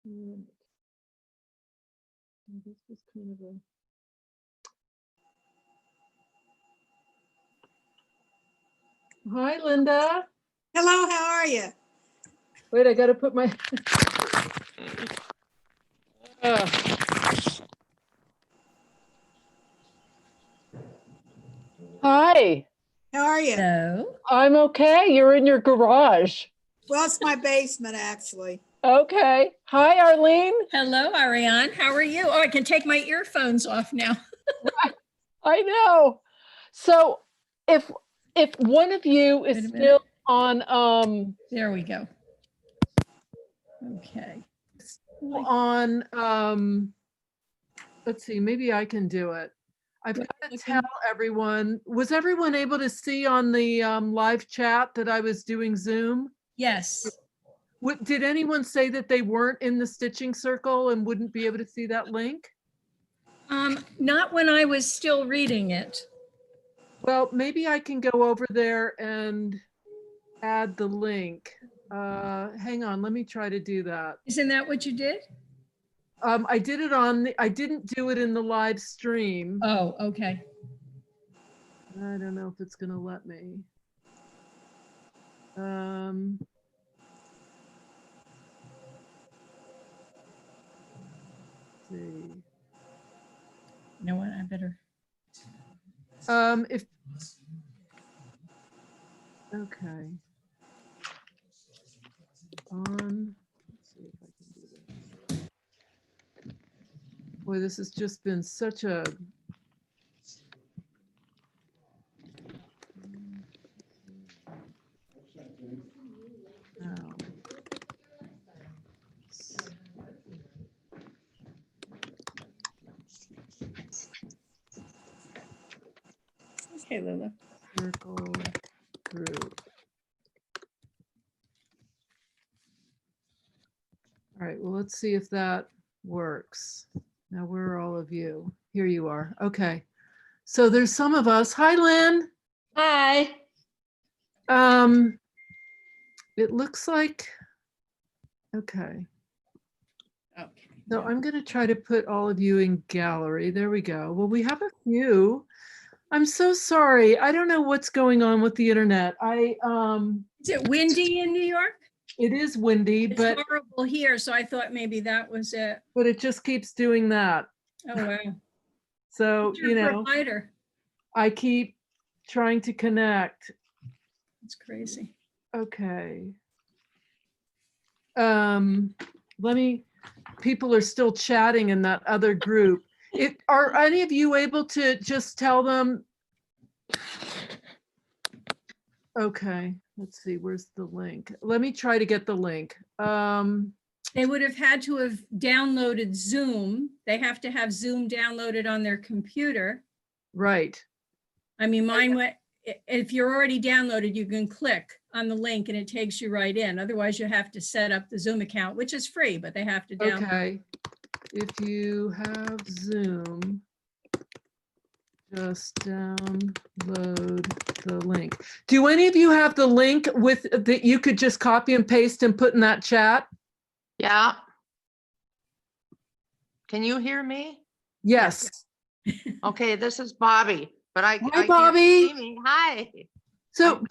This was kind of a... Hi, Linda. Hello, how are you? Wait, I got to put my... Hi. How are you? Hello. I'm okay. You're in your garage. Well, it's my basement, actually. Okay. Hi, Arlene. Hello, Ariane. How are you? Oh, I can take my earphones off now. I know. So if one of you is Wait a still on There we go. Okay. let's see, maybe I can do it. I've got to tell everyone, was everyone able to see on the live chat that I was doing Zoom? Yes. Did anyone say that they weren't in the stitching circle and wouldn't be able to see that link? Not when I was still reading it. Well, maybe I can go over there and add the link. Hang on, let me try to do that. Isn't that what you did? I did it on I didn't do it in the live stream. Oh, okay. I don't know if it's gonna let me. Let's see. You know what? I better. If okay. Let's see if I can do this. Boy, this has just been such a Okay, Lula. circle group. All right, well, let's see if that works. Now, where are all of you? Here you are. Okay. So there's some of us. Hi, Lynn. Hi. It looks like, okay. Okay. So I'm going to try to put all of you in gallery. There we go. Well, we have a few. I'm so sorry. I don't know what's going on with the internet. Is it windy in New York? It is windy, It's but horrible here, so I thought maybe that was it. it just keeps doing that. Oh, wow. So, Who's your you know, provider? I keep trying to connect. It's crazy. Okay. People are still chatting in that other group. Are any of you able to just tell them? Okay, let's see, where's the link? Let me try to get the link. They would have had to have downloaded Zoom. They have to have Zoom downloaded on their computer. Right. I mean, mine went, if you're already downloaded, you can click on the link and it takes you right in. Otherwise, you have to set up the Zoom account, which is free, but they have to download. Okay. If you have Zoom, just download the link. Do any of you have the link with that you could just copy and paste and put in that chat? Yeah. Can you hear me? Yes. Okay, this is Bobby, but I Hi, can't Bobby. see me. Hi. So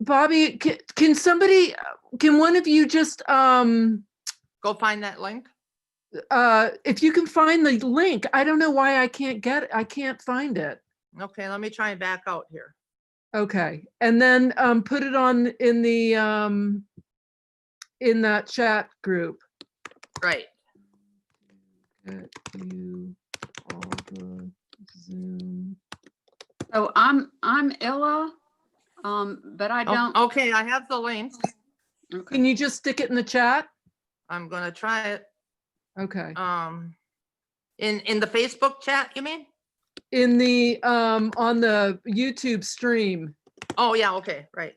Bobby, can somebody, can one of you just, Go find that link. if you can find the link, I don't know why I can't get it. I can't find it. Okay, let me try and back out here. Okay. And then put it on in the, in that chat group. Right. Get you all the Zoom. So I'm Ella, but I don't. Okay, I have the link. Okay. Can you just stick it in the chat? I'm gonna try it. Okay. In the Facebook chat, you mean? In the, on the YouTube stream. Oh, yeah, okay, right.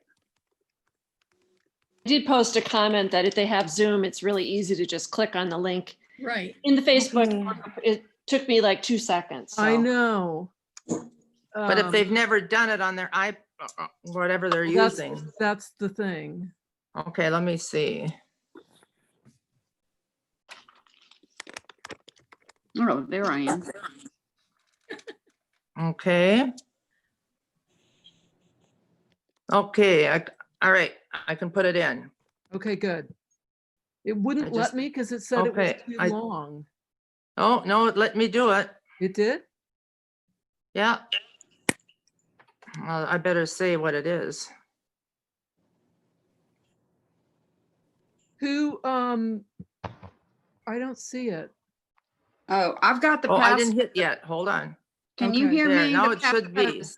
I did post a comment that if they have Zoom, it's really easy to just click on the link Right. in the Facebook. It took me like 2 seconds. So. I know. But if they've never done it on their whatever they're using. That's the thing. Okay, let me see. Oh, there I am. Okay. Okay, all right, I can put it in. Okay, good. It wouldn't I let just- me because it said it was okay, too I- long. Oh, no, let me do it. It did? Yeah. Well, I better say what it is. Who, I don't see it. Oh, I've got the Oh, I pass. didn't hit yet. Hold on. Can you Okay. hear There, me? now The it should be. passcode-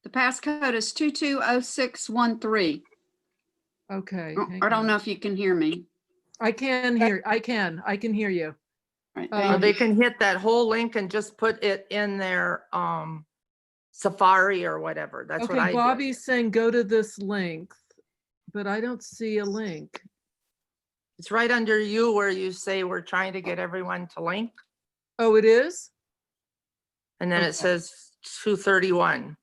The passcode is 220613. Okay. Oh, hang I don't on. know if you can hear me. I can hear you. Right, Oh, thank They you. can hit that whole link and just put it in their Safari or whatever. That's what I Okay, did. Bobby's saying go to this link, but I don't see a link. It's right under you where you say we're trying to get everyone to link. Oh, it is? And then Okay. it says 231.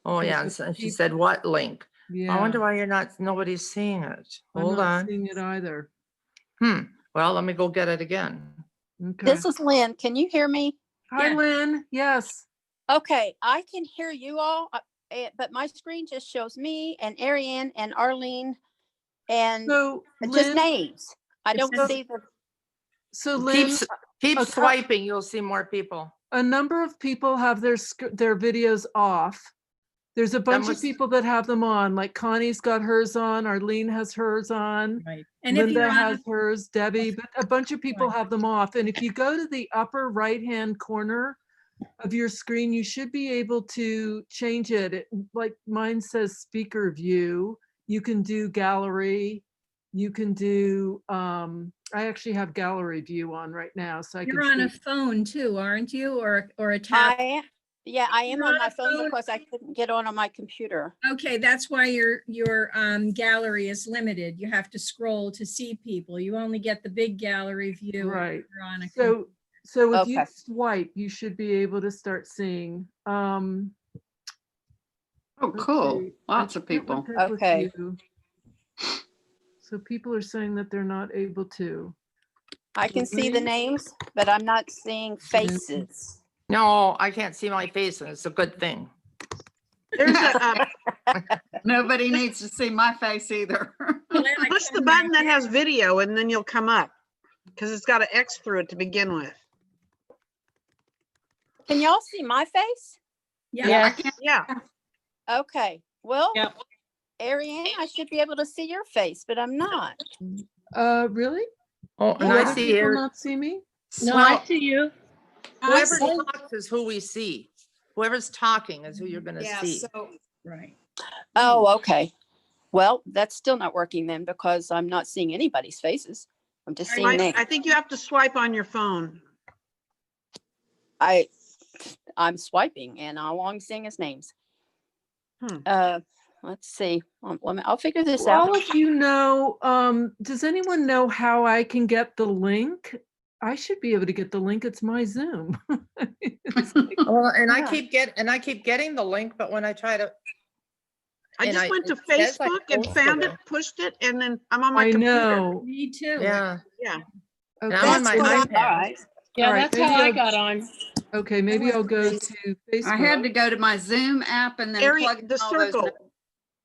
Oh, Okay, yeah. so And she peop- said, what link? I Yeah, wonder why nobody's seeing it. I'm Hold not on. seeing it either. Well, let me go get it again. Okay. This is Lynn. Can you hear me? Hi, Yeah. Lynn. Yes. Okay, I can hear you all, but my screen just shows me and Ariane and Arlene and So just Lynn, names. I It don't says- see the, so Lynn, Keep a cou- swiping. You'll see more people. a number of people have their videos off. There's a bunch of must- people that have them on, like Connie's got hers on, Arlene has hers on. Right. And if Linda you're on, has hers, Debbie, but a bunch of people Right. have them off. And if you go to the upper right-hand corner of your screen, you should be able to change it. Like mine says speaker view. You can do gallery. You can do, I actually have gallery view on right now, so I you're can on a see. phone too, aren't you? Or a tab? I am You're on on my a phone phone. because I couldn't get on my computer. Okay, that's why your gallery is limited. You have to scroll to see people. You only get the big gallery view. if Right. you're on a computer. So if you Okay. swipe, you should be able to start seeing. Oh, Let's cool. see. I Lots of can't people. look at with Okay. you. So people are saying that they're not able to. I can see the Arlene? names, but I'm not seeing faces. No, I can't see my face, and it's a good thing. There's a, Nobody needs to see my face either. Glenn, I push the can button right that has video and then you'll come up. Because it's got an X through it to begin with. Can y'all see my face? Yeah. I can't- Yeah. Okay, well, Yep. Ariane, I should be able to see your face, but I'm not. Really? Oh, and Yeah. I Other see people here, not see me? No, Well, I see you. whoever see. talks is who we see. Whoever's talking is who you're gonna Yeah, see. so Right. Oh, okay. Well, that's still not working then because I'm not seeing anybody's faces. I'm just seeing names. I think you have to swipe on your phone. I'm swiping and all I'm seeing is names. Hmm. Let's see. I'll figure this Do out. all of you know, does anyone know how I can get the link? I should be able to get the link. It's my Zoom. It's like- Well, and Yeah. I keep getting the link, but when I try to, I And just went to it says I Facebook and posted found it, it. pushed it, and then I'm on my I computer. know. Me too. yeah. Yeah. Okay, I'm on my That's what iPad. all right. Yeah, All right, that's how maybe I I'll- got on. okay, maybe I'll go to I had to Facebook. go to my Zoom app and then plug in The all those. circle.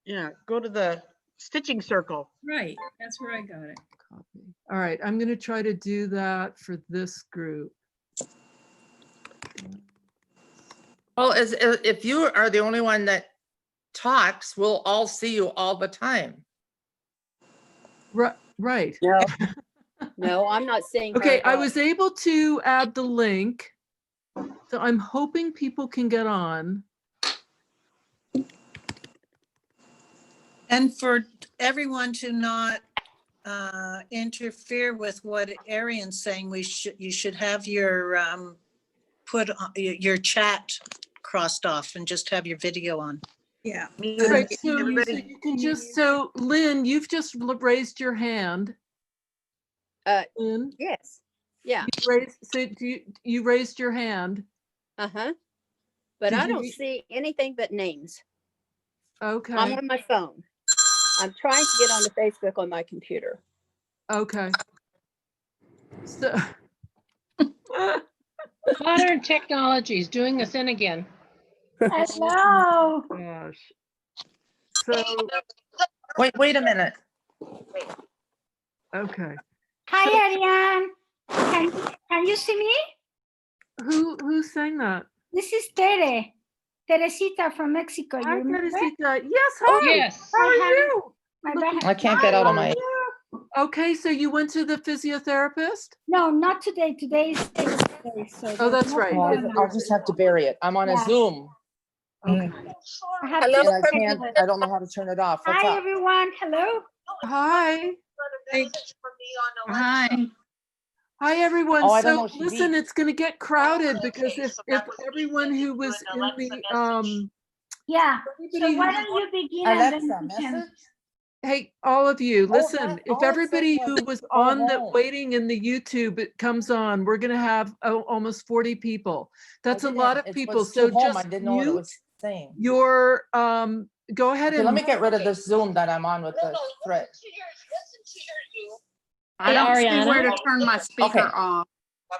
Yeah, go to the stitching circle. Right. That's where I got it. Copy. All right, I'm gonna try to do that for this group. Well, if you are the only one that talks, we'll all see you all the time. Right. No, no, I'm not seeing. her Okay, at I all. was able to add the link. So I'm hoping people can get on. And for everyone to not interfere with what Ariane's saying, you should have your your chat crossed off and just have your video on. yeah. All right, so Everybody- you can just, so Lynn, you've just raised your hand. Lynn, Yes. Yeah. so you raised your hand. Uh-huh. But Did I you don't re- see anything but names. I'm Okay, on my phone. I'm trying to get onto Facebook on my computer. okay. So. Modern technology is doing a thing again. Hello. Gosh. So, Wait a minute. okay. Hi, Ariane. Can you see me? Who sang that? This is Teresita from Mexico. You Hi, remember? Teresita. Yes, hi. Yes. How are I have- you? My Look- bad. I can't get out of my, Okay, so you went to the physiotherapist? No, not today. Today is Thursday. So Oh, that's there's right. nothing It's going on. I'll just have to bury it. I'm on a Yeah. Zoom. Okay. I have And to I schedule can't, it. I don't know how to turn it off. What's Hi, up? everyone. Hello. Hi. Hi. Hi, everyone. Oh, I don't So know, she listen, beat. it's gonna get crowded because if everyone who was in the, Yeah. So everybody why who- don't you begin and then Alexa, we can. message? hey, all of you, listen, that- if all it everybody said who was was go on the home. waiting in the YouTube, it comes on, we're gonna have almost 40 people. That's a lot of people. So I just didn't know what it mute was saying. your, go ahead Okay, let me and, get rid of this Zoom that I'm on with the thread. I Hey, don't see where Ariana. to turn my speaker Okay. off.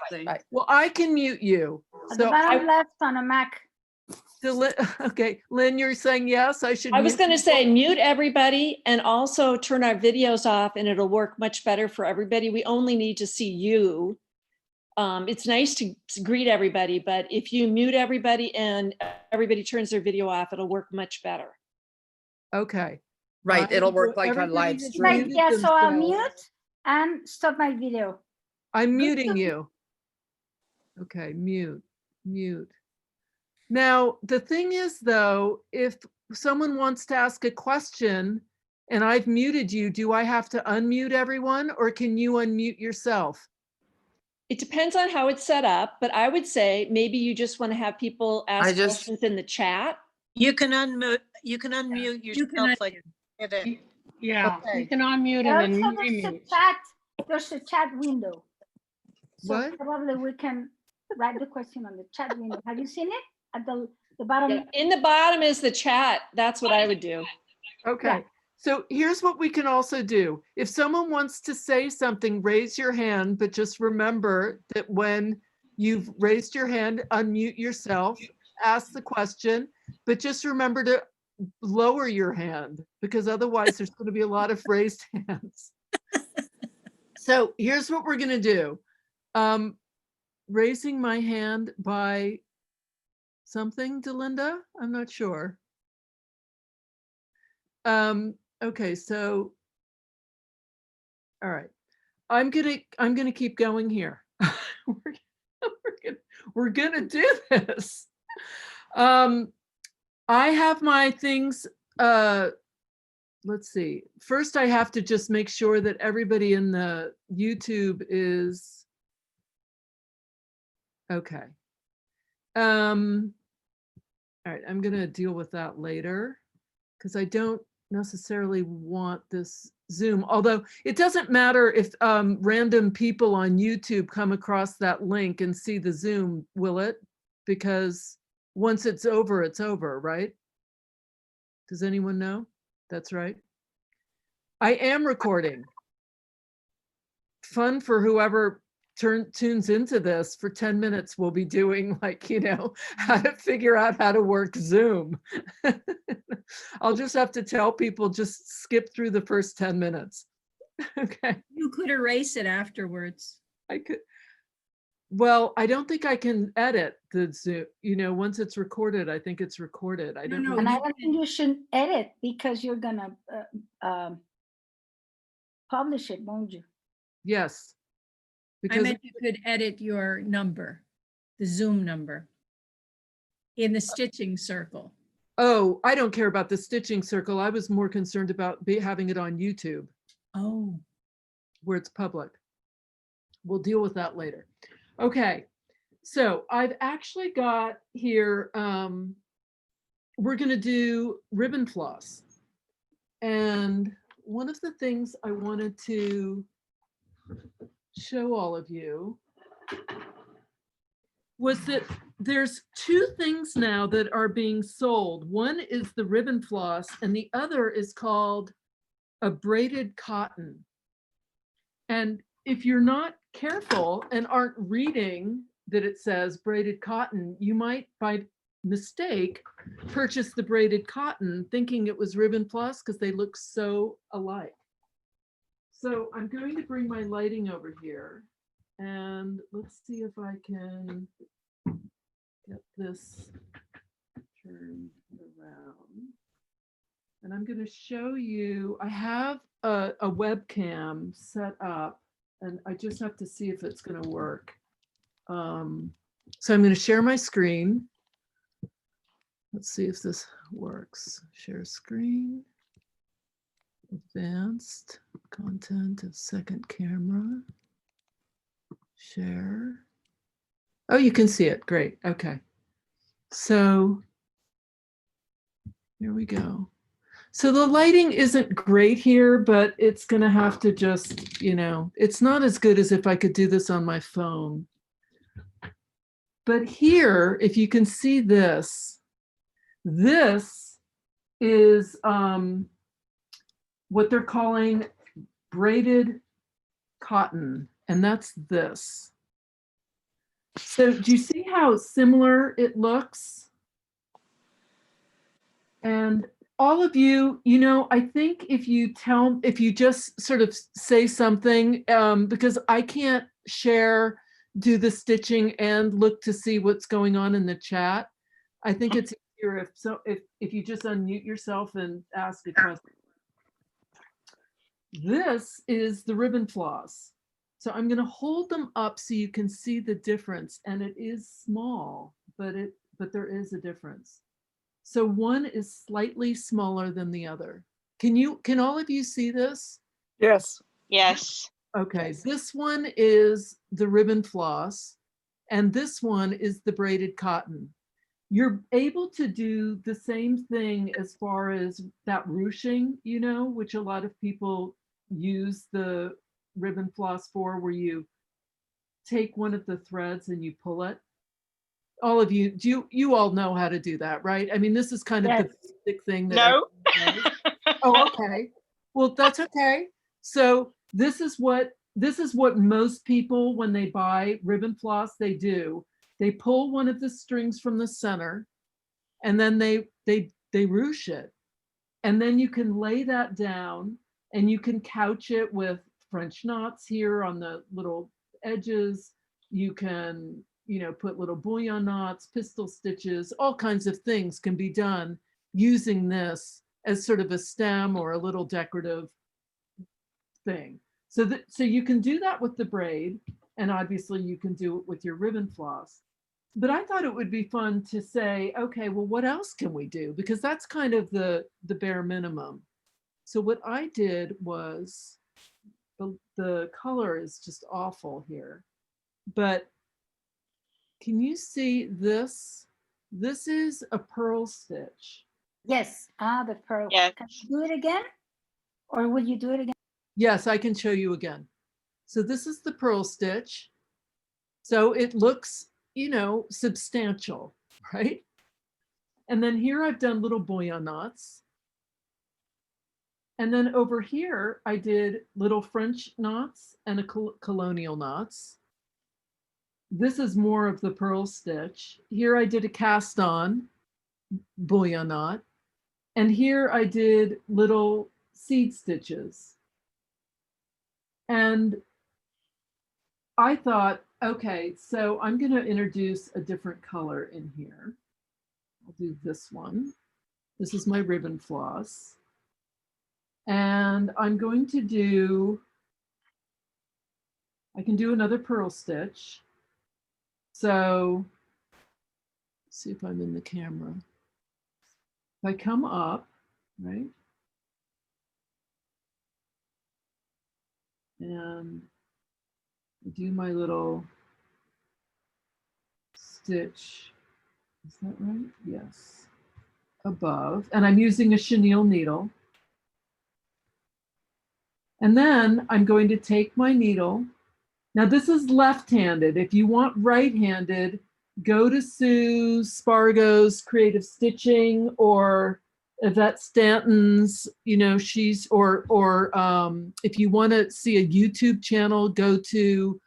See. Bye. well, I can mute you. At the So, bottom left on a Mac. okay, Lynn, you're saying yes, I should. I was mute going to people? say mute everybody and also turn our videos off and it'll work much better for everybody. We only need to see you. It's nice to greet everybody, but if you mute everybody and everybody turns their video off, it'll work much better. Okay. Right, I it'll will- work like a everybody live that's stream. muted Yeah, so I'll themselves. mute and stop my video. I'm muting you. Okay, mute. Now, the thing is though, if someone wants to ask a question and I've muted you, do I have to unmute everyone or can you unmute yourself? It depends on how it's set up, but I would say maybe you just want to have people ask questions in the chat. You can unmute yourself like. hit it. Yeah, Okay. you can unmute and then Also, there's a remute. chat. There's a chat window. So What? probably we can write the question on the chat window. Have you seen it at the bottom? In the bottom is the chat. That's what I would do. Okay, so here's what we can also do. If someone wants to say something, raise your hand, but just remember that when you've raised your hand, unmute yourself, ask the question, but just remember to lower your hand because otherwise there's going to be a lot of raised hands. So here's what we're going to do. Raising my hand by something, Delinda? I'm not sure. Okay, so, all right. I'm gonna keep going here. we're gonna do this. I have my things, let's see. First, I have to just make sure that everybody in the YouTube is okay. All right, I'm gonna deal with that later because I don't necessarily want this Zoom, although it doesn't matter if random people on YouTube come across that link and see the Zoom, will it? Because once it's over, right? Does anyone know? That's right. I am recording. Fun for whoever tunes into this. For 10 minutes, we'll be doing like, how to figure out how to work Zoom. I'll just have to tell people, just skip through the first 10 minutes. Okay. You could erase it afterwards. I could. Well, I don't think I can edit the Zoom. Once it's recorded, I think it's recorded. I don't know. And I don't think you should edit because you're gonna publish it, won't you? Yes. I Because meant you could edit your number, the Zoom number in the stitching circle. oh, I don't care about the stitching circle. I was more concerned about having it on YouTube Oh. where it's public. We'll deal with that later. Okay. So I've actually got here, we're going to do ribbon floss. And one of the things I wanted to show all of you was that there's two things now that are being sold. One is the ribbon floss and the other is called a braided cotton. And if you're not careful and aren't reading that it says braided cotton, you might by mistake purchase the braided cotton thinking it was Ribbon Floss because they look so alike. So I'm going to bring my lighting over here and let's see if I can get this turned around. And I'm going to show you, I have a webcam set up and I just have to see if it's going to work. So I'm going to share my screen. Let's see if this works. Share screen. Advanced content of second camera. Share. Oh, you can see it. Great. Okay. So here we go. So the lighting isn't great here, but it's going to have to just, you know, it's not as good as if I could do this on my phone. But here, if you can see this, this is what they're calling braided cotton, and that's this. So do you see how similar it looks? And all of you, you know, I think if you just sort of say something, because I can't do the stitching and look to see what's going on in the chat. I think it's easier if you just unmute yourself and ask a question. This is the Ribbon Floss. So I'm going to hold them up so you can see the difference, and it is small, but there is a difference. So one is slightly smaller than the other. Can all of you see this? Yes. Yes. Okay, this one is the Ribbon Floss, and this one is the braided cotton. You're able to do the same thing as far as that ruching, you know, which a lot of people use the Ribbon Floss for, where you take one of the threads and you pull it. All of you, you all know how to do that, right? I mean, this is kind of the basic thing that No. Oh, okay. Well, that's okay. So this is what most people, when they buy Ribbon Floss, they do. They pull one of the strings from the center, and then they ruche it, and then you can lay that down, and you can couch it with French knots here on the little edges. You can, you know, put little bullion knots, pistil stitches, all kinds of things can be done using this as sort of a stem or a little decorative thing. So you can do that with the braid, and obviously you can do it with your Ribbon Floss. But I thought it would be fun to say, okay, well, what else can we do? Because that's kind of the bare minimum. So what I did was, the color is just awful here, but can you see this? This is a purl stitch. Yes, the pearl. Yes. Can you do it again? Or will you do it again? Yes, I can show you again. So this is the purl stitch. So it looks, you know, substantial, right? And then here I've done little bullion knots. And then over here, I did little French knots and a colonial knots. This is more of the purl stitch. Here I did a cast on bullion knot. And here I did little seed stitches. And I thought, okay, so I'm going to introduce a different color in here. I'll do this one. This is my Ribbon Floss. And I'm going to do, I can do another purl stitch. So let's see if I'm in the camera. If I come up, right? And I do my little stitch. Is that right? Yes. Above. And I'm using a chenille needle. And then I'm going to take my needle. Now this is left-handed. If you want right-handed, go to Sue Spargo's Creative Stitching or Yvette Stanton's, you know, she's, or if you want to see a YouTube channel, go to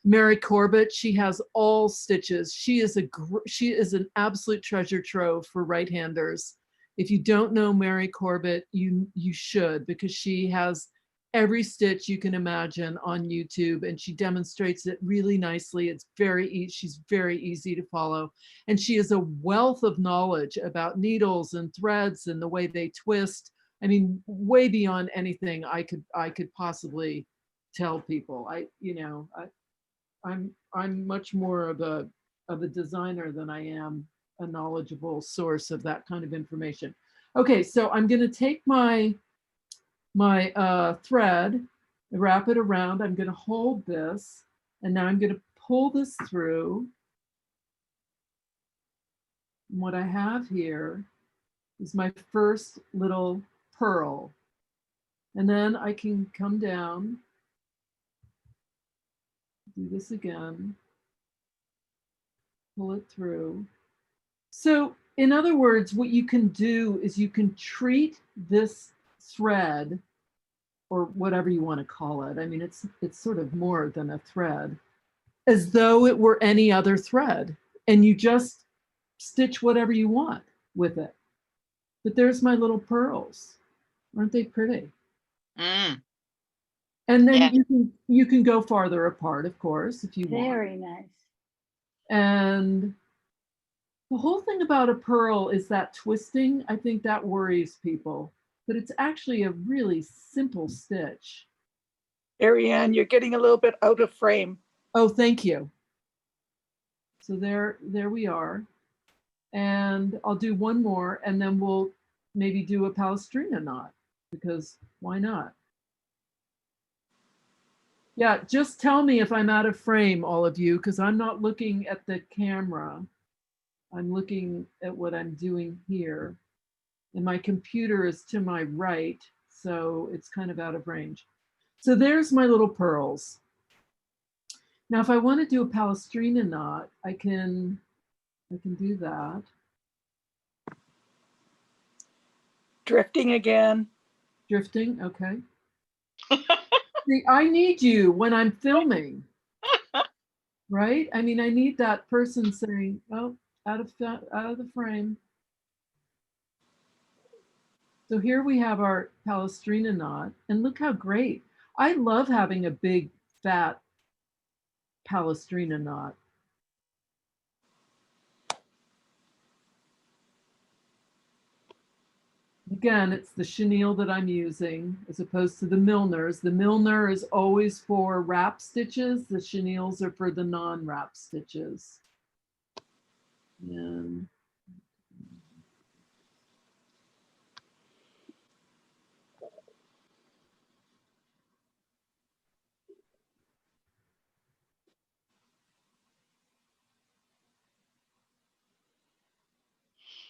Mary Corbett, she has all stitches. She is an absolute treasure trove for right-handers. If you don't know Mary Corbett, you should, because she has every stitch you can imagine on YouTube, and she demonstrates it really nicely. It's she's very easy to follow, and she has a wealth of knowledge about needles and threads and the way they twist. I mean, way beyond anything I could possibly tell people. I'm much more of a designer than I am a knowledgeable source of that kind of information. Okay, so I'm going to take my thread, wrap it around. I'm going to hold this, and now I'm going to pull this through. And what I have here is my first little pearl, and then I can come down, do this again, pull it through. So in other words, what you can do is you can treat this thread, or whatever you want to call it. I mean, it's sort of more than a thread, as though it were any other thread, and you just stitch whatever you want with it. But there's my little pearls. Aren't they pretty? Mm. And then Yeah. you can go farther apart, of course, if you want. Very nice. And the whole thing about a pearl is that twisting. I think that worries people, but it's actually a really simple stitch. Ariane, you're getting a little bit out of frame. Oh, thank you. So there we are. And I'll do one more, and then we'll maybe do a Palestrina knot, because why not? Yeah, just tell me if I'm out of frame, all of you, because I'm not looking at the camera. I'm looking at what I'm doing here. And my computer is to my right, so it's kind of out of range. So there's my little pearls. Now, if I want to do a Palestrina knot, I can do that. Drifting again. Drifting, okay. See, I need you when I'm filming, right? I mean, I need that person saying, "Oh, out of the frame." So here we have our Palestrina knot, and look how great. I love having a big, fat Palestrina knot. Again, it's the chenille that I'm using as opposed to the Milner's. The Milner is always for wrap stitches. The chenilles are for the non-wrap stitches. And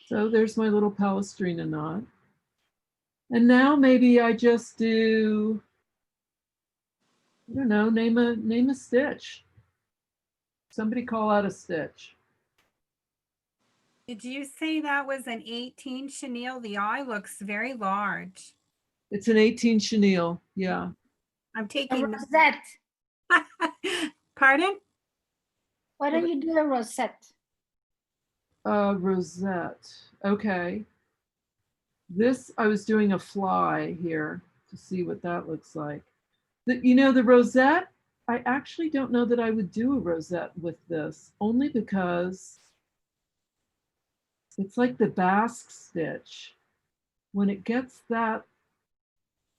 so there's my little Palestrina knot. And now maybe I just do, I don't know, name a stitch. Somebody call out a stitch. Did you say that was an 18 chenille? The eye looks very large. It's an 18 chenille, yeah. I'm A taking rosette. Pardon? Why don't you do a rosette? Rosette, okay. This, I was doing a fly here to see what that looks like. The rosette, I actually don't know that I would do a rosette with this, only because it's like the Basque stitch. When it gets that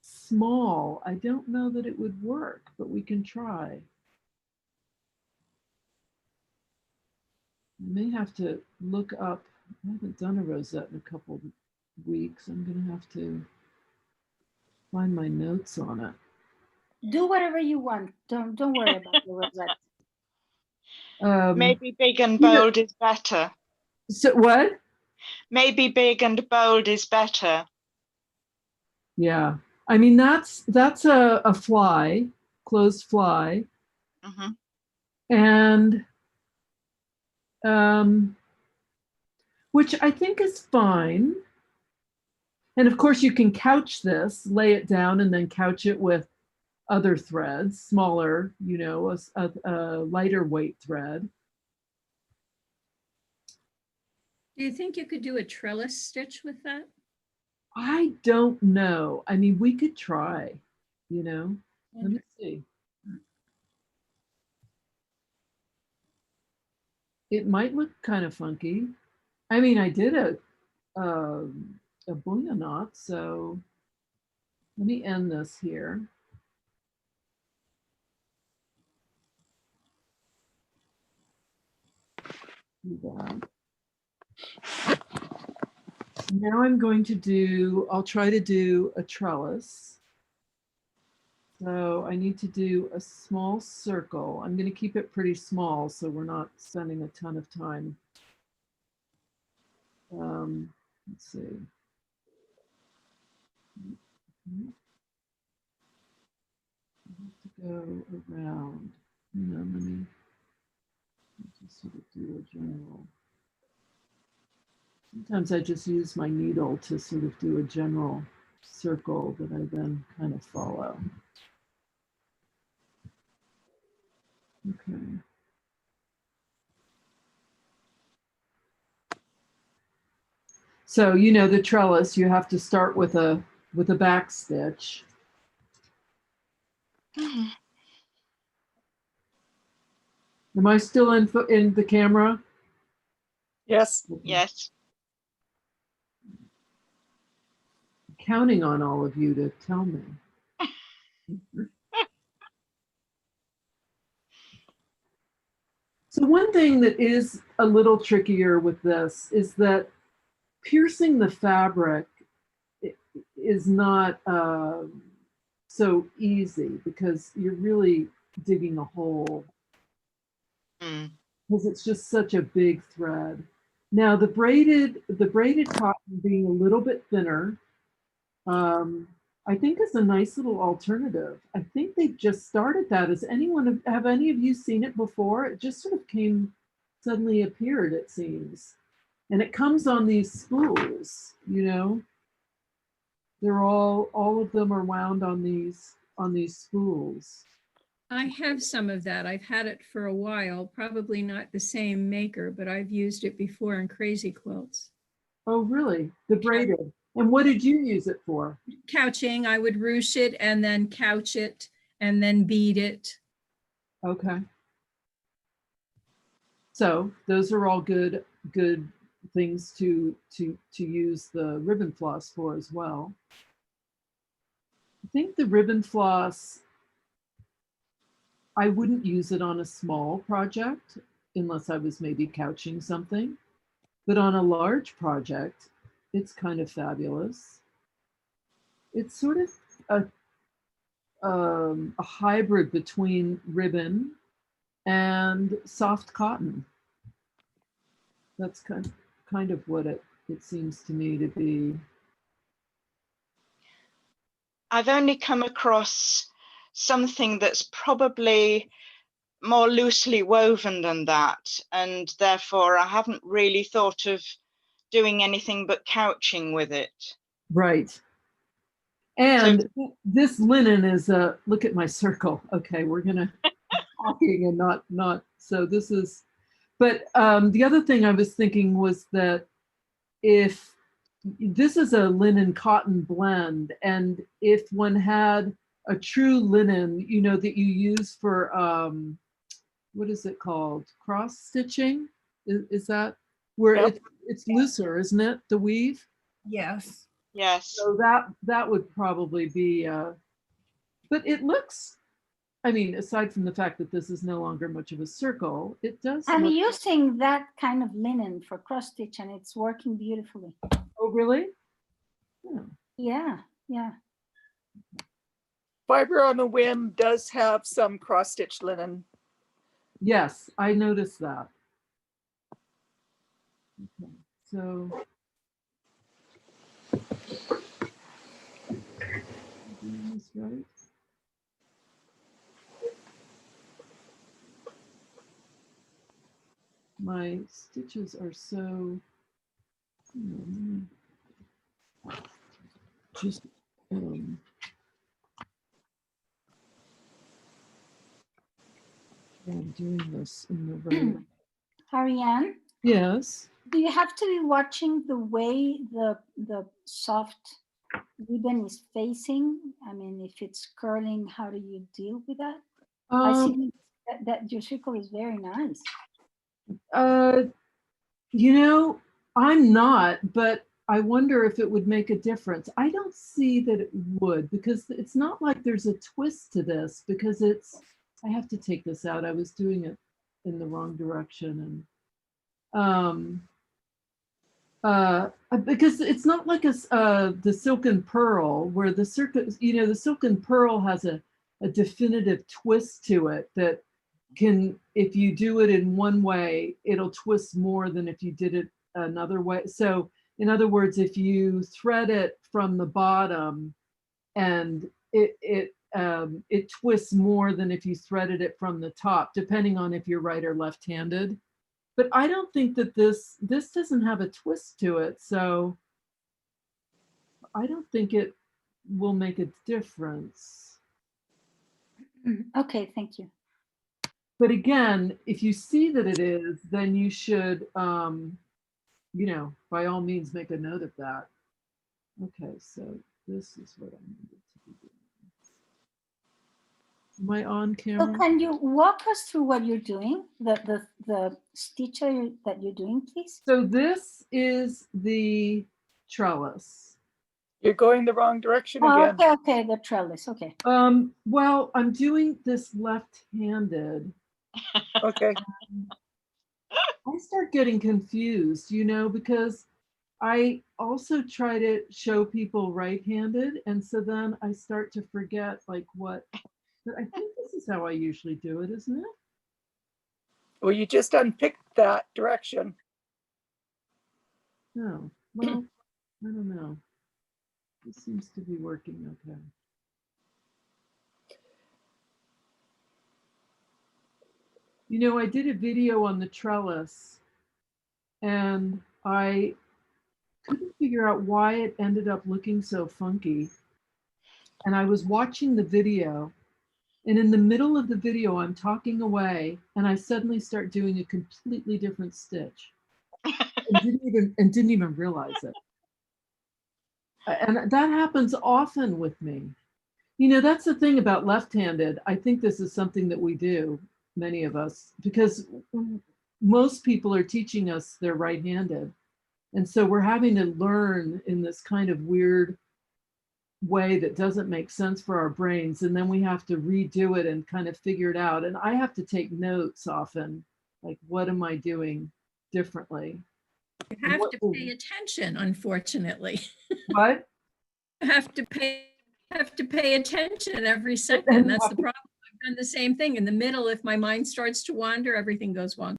small, I don't know that it would work, but we can try. I may have to look up, I haven't done a rosette in a couple of weeks. I'm gonna have to find my notes on it. Do whatever you want. Don't worry about the rosette. Maybe big and bold is better. So what? Maybe big and bold is better. Yeah, I mean that's a fly, closed fly, and which I think is fine. And of course you can couch this, lay it down, and then couch it with other threads, smaller, you know, a lighter weight thread. Do you think you could do a trellis stitch with that? I don't know. I mean, we could try, you know. Let me see. It might look kind of funky. I mean, I did a bullion knot, so let me end this here. Do that. Now I'm going to do, I'll try to do a trellis. So I need to do a small circle. I'm going to keep it pretty small so we're not spending a ton of time. Let's see. I have to go around. Hang on, let me just sort of do a general. Sometimes I just use my needle to sort of do a general circle that I then kind of follow. Okay. So, you know, the trellis, you have to start with a back stitch. Am I still in the camera? Yes. Yes. Counting on all of you to tell me. So one thing that is a little trickier with this is that piercing the fabric is not so easy because you're really digging a hole because it's just such a big thread. Now the braided cotton being a little bit thinner, I think is a nice little alternative. I think they just started that. Have any of you seen it before? It just sort of suddenly appeared, it seems. And it comes on these spools, you know. They're all of them are wound on these spools. I have some of that. I've had it for a while, probably not the same maker, but I've used it before in crazy quilts. Oh, really? The braided. And what did you use it for? Couching. I would ruche it and then couch it and then bead it. Okay. So those are all good things to use the ribbon floss for as well. I think the ribbon floss, I wouldn't use it on a small project unless I was maybe couching something, but on a large project, it's kind of fabulous. It's sort of a hybrid between ribbon and soft cotton. That's kind of what it seems to me to be. I've only come across something that's probably more loosely woven than that, and therefore I haven't really thought of doing anything but couching with it. Right. And so, this linen is look at my circle. Okay, we're gonna talking and not so this is, but the other thing I was thinking was that if this is a linen cotton blend, and if one had a true linen, you know, that you use for what is it called? Cross stitching? Is that where it's looser, isn't it? The weave? Yes. Yes. So that would probably be, but it looks, I mean, aside from the fact that this is no longer much of a circle, it does. I'm using that kind of linen for cross stitch and it's working beautifully. Oh, really? Yeah, yeah. Fiber on a Whim does have some cross stitch linen. Yes, I noticed that. Okay, so doing this right. My stitches are so just I'm doing this in the right. Ariane, Yes. do you have to be watching the way the soft ribbon is facing? I mean, if it's curling, how do you deal with that? I see that your circle is very nice. You know, I'm not, but I wonder if it would make a difference. I don't see that it would, because it's not like there's a twist to this, because I have to take this out. I was doing it in the wrong direction. And because it's not like the silken pearl, where the silken pearl has a definitive twist to it that can, if you do it in one way, it'll twist more than if you did it another way. So in other words, if you thread it from the bottom, and it twists more than if you threaded it from the top, depending on if you're right or left-handed. But I don't think that this doesn't have a twist to it, so I don't think it will make a difference. Okay, thank you. But again, if you see that it is, then you should, you know, by all means, make a note of that. Okay, so this is what I needed to be doing. Am I on So camera? can you walk us through what you're doing, the stitch that you're doing, please? So this is the trellis. You're going the wrong direction Oh, again. okay, the trellis, okay. Well, I'm doing this left-handed. Okay. I start getting confused, you know, because I also try to show people right-handed, and so then I start to forget like what, but I think this is how I usually do it, isn't it? Well, you just unpicked that direction. No, well, I don't know. This seems to be working okay. You know, I did a video on the trellis, and I couldn't figure out why it ended up looking so funky. And I was watching the video, and in the middle of the video, I'm talking away, and I suddenly start doing a completely different stitch, and didn't even realize it. And that happens often with me. You know, that's the thing about left-handed. I think this is something that we do, many of us, because most people are teaching us they're right-handed. And so we're having to learn in this kind of weird way that doesn't make sense for our brains. And then we have to redo it and kind of figure it out. And I have to take notes often, like, what am I doing differently? You have to pay attention, unfortunately. What? You have to pay attention every second. That's the problem. I've done the same thing in the middle. If my mind starts to wander, everything goes wrong.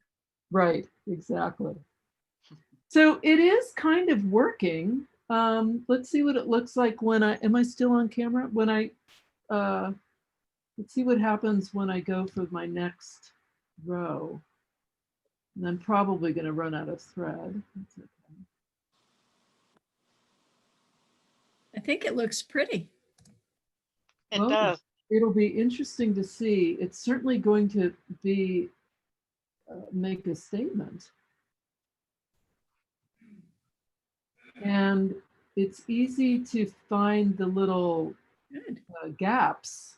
Right, exactly. So it is kind of working. Let's see what it looks like when am I still on camera? When let's see what happens when I go for my next row. And I'm probably going to run out of thread. That's okay. I think it looks pretty. It does. It'll be interesting to see. It's certainly going to be make a statement. And it's easy to find the little gaps.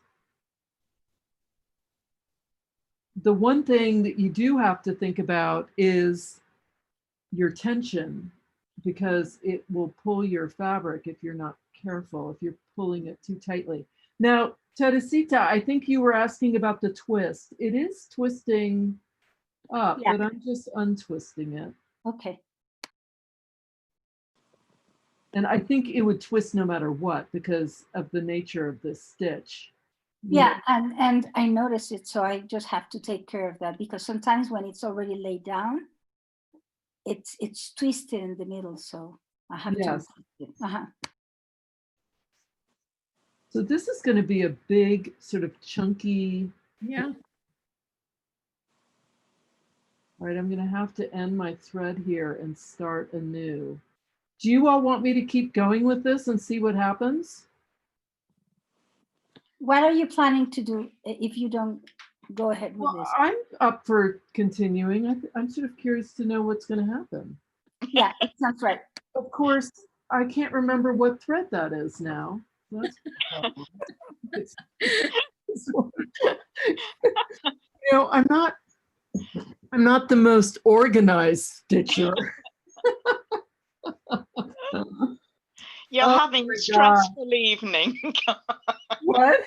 The one thing that you do have to think about is your tension, because it will pull your fabric if you're not careful, if you're pulling it too tightly. Now, Teresita, I think you were asking about the twist. It is twisting up, Yeah. but I'm just untwisting it. Okay. And I think it would twist no matter what because of the nature of this stitch. Yeah, and I noticed it, so I just have to take care of that, because sometimes when it's already laid down, it's twisted in the middle, so I have to. So this is going to be a big sort of chunky. Yeah. All right, I'm going to have to end my thread here and start anew. Do you all want me to keep going with this and see what happens? What are you planning to do if you don't go ahead with Well, this. I'm up for continuing. I'm sort of curious to know what's going to happen. Yeah, it sounds right. Of course, I can't remember what thread that is now. So that's you know, I'm not the most organized stitcher. You're Oh having my a stressful evening. What?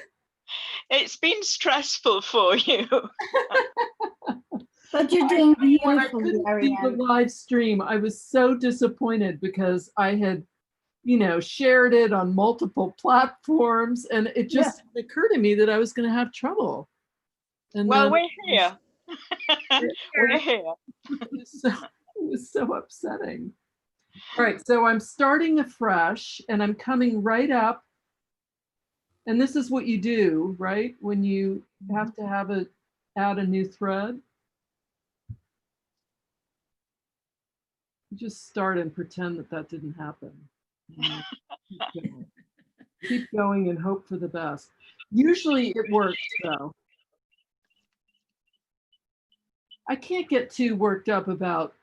It's been stressful for you. But you're doing When I beautifully, couldn't see the Ariane. live stream, I was so disappointed because I had, shared it on multiple platforms, and it just occurred to me that I was going to have trouble. And Well, then we're here. We're here. it was so upsetting. All right, so I'm starting afresh, and I'm coming right up. And this is what you do, right? When you have to add a new thread. You just start and pretend that didn't happen. Keep going and hope for the best. Usually it works though. I can't get too worked up about,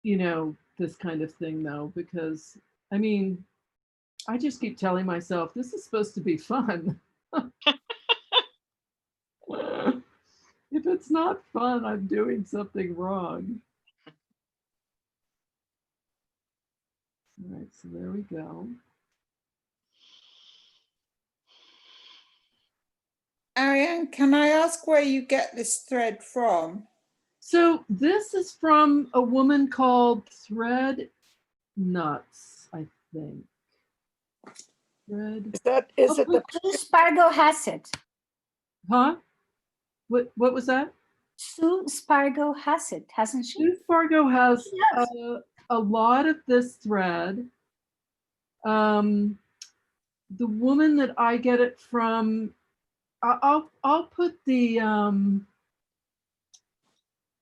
this kind of thing though, because I just keep telling myself this is supposed to be fun. If it's not fun, I'm doing something wrong. All right, so there we go. Ariane, can I ask where you get this thread from? So this is from a woman called Thread Knots, I think. Thread. Sue Spargo has it. Huh? What was that? Sue Spargo has it, hasn't she? Sue Spargo has a lot of this thread. The woman that I get it from, I'll put the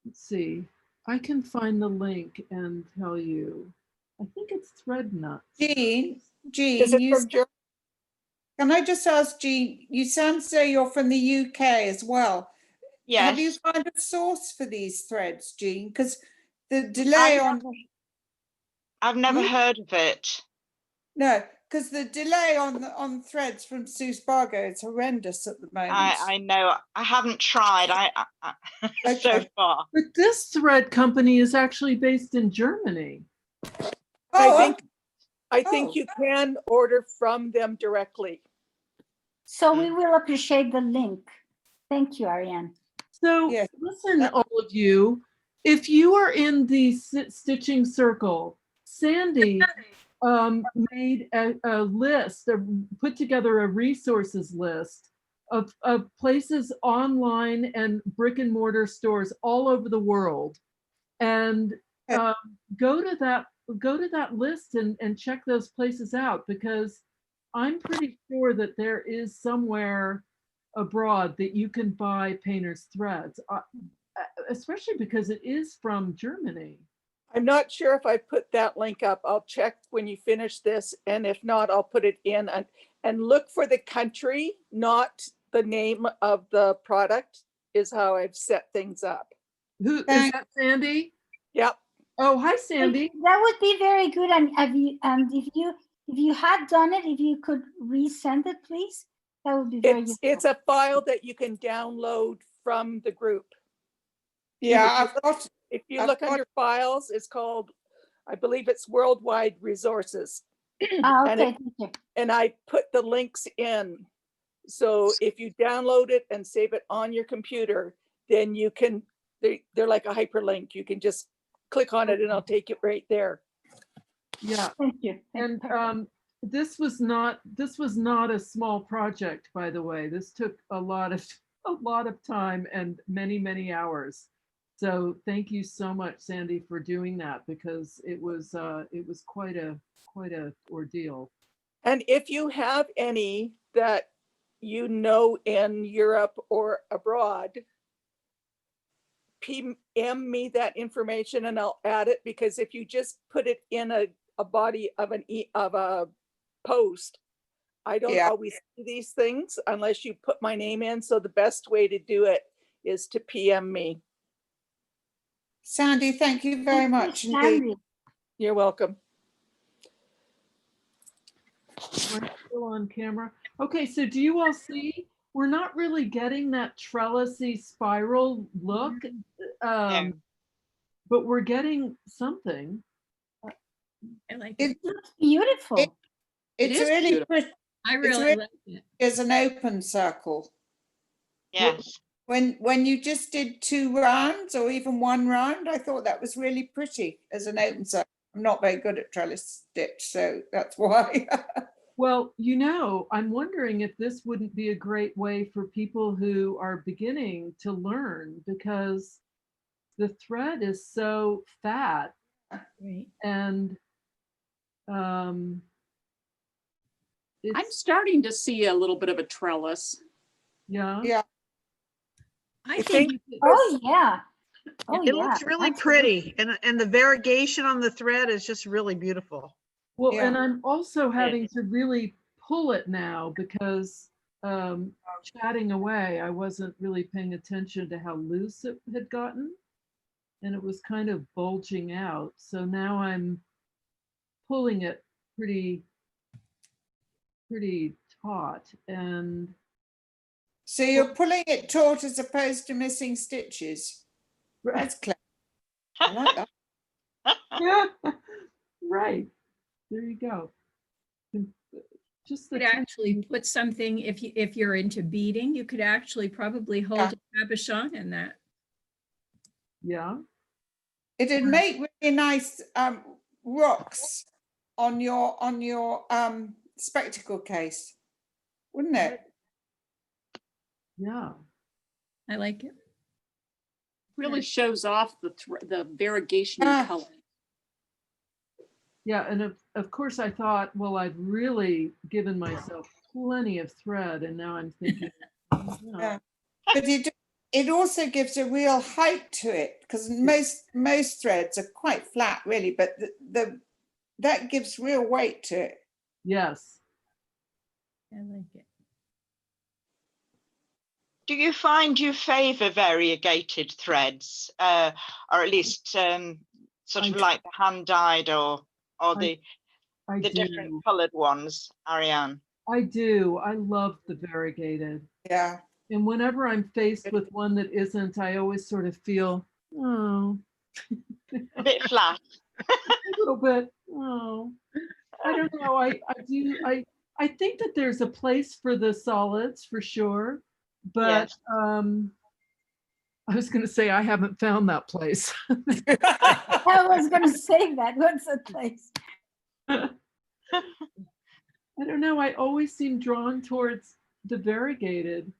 let's see, I can find the link and tell you. I think it's Thread Nuts. Jean, Is it from Germany? Can I just ask, Jean, you sound say you're from the UK as well. Yes. Have you found a source for these threads, Jean? Because the delay I've never heard of it. No, because the delay on threads from Sue Spargo is horrendous at the moment. I know. I haven't tried. So far. But this thread company is actually based in Germany. I think you can order from them directly. So we will appreciate the link. Thank you, Ariane. So listen, all of you, if you are in the stitching circle, Sandy made a list, put together a resources list of places online and brick and mortar stores all over the world. And go to that list and check those places out, because I'm pretty sure that there is somewhere abroad that you can buy painter's threads, especially because it is from Germany. I'm not sure if I put that link up. I'll check when you finish this, and if not, I'll put it in and look for the country, not the name of the product, is how I've set things up. Who is that, Sandy? Yep. Oh, hi, Sandy. That would be very good. And if you had done it, if you could resend it, please, that would be very useful. It's a file that you can download from the group. Yeah, if you look under files, it's called, I believe it's Worldwide Resources. Okay, thank you. And I put the links in. So if you download it and save it on your computer, then you can, they're like a hyperlink. You can just click on it and I'll take it right there. Yeah. Thank you. And this was not a small project, by the way. This took a lot of time and many hours. So thank you so much, Sandy, for doing that, because it was quite a ordeal. And if you have any that in Europe or abroad, PM me that information and I'll add it, because if you just put it in a body of a post, I don't always see these things unless you put my name in. So the best way to do it is to PM me. Sandy, thank you very much indeed. Sandy. You're welcome. We're still on camera. Okay, so do you all see? We're not really getting that trellisy spiral look, but we're getting something. I like It it. Looks beautiful. It's is really beautiful. pretty. I It's really really like it. as an open circle. Yes. When you just did 2 rounds or even 1 round, I thought that was really pretty as an open circle. I'm not very good at trellis stitch, so that's why. Well, you know, I'm wondering if this wouldn't be a great way for people who are beginning to learn, because the thread is so fat Right. and I'm it's, starting to see a little bit of a trellis. yeah. Yeah. I think Oh, yeah. Oh, It yeah. looks really absolutely. pretty, and the variegation on the thread is just really beautiful. Well, Yeah. and I'm also having to really pull it now because chatting away, I wasn't really paying attention to how loose it had gotten, and it was kind of bulging out. So now I'm pulling it pretty taut, and So you're pulling it taut as opposed to missing stitches. That's clever. I like that. yeah, right. There you go. Just you the could actually put something, if you're into beading, you could actually probably hold a cabochon in that. Yeah. It'd make really nice rocks on your spectacle case, wouldn't it? Yeah. I like it. Really shows off the variegation in color. Yeah, and of course I thought, well, I've really given myself plenty of thread, and now I'm thinking, Yeah. But it also gives a real height to it, because most threads are quite flat, really, but that gives real weight to it. Yes. I like it. Do you find you favour variegated threads, or at least sort of like the hand dyed or the different coloured ones, Ariane? I do. I love the variegated. Yeah. And whenever I'm faced with one that isn't, I always sort of feel, oh. A bit flat. A little bit. Oh. I don't know. I think that there's a place for the solids for sure. But I was going to say I haven't found that place. I was going to say that. What's the place? I don't know. I always seem drawn towards the variegated.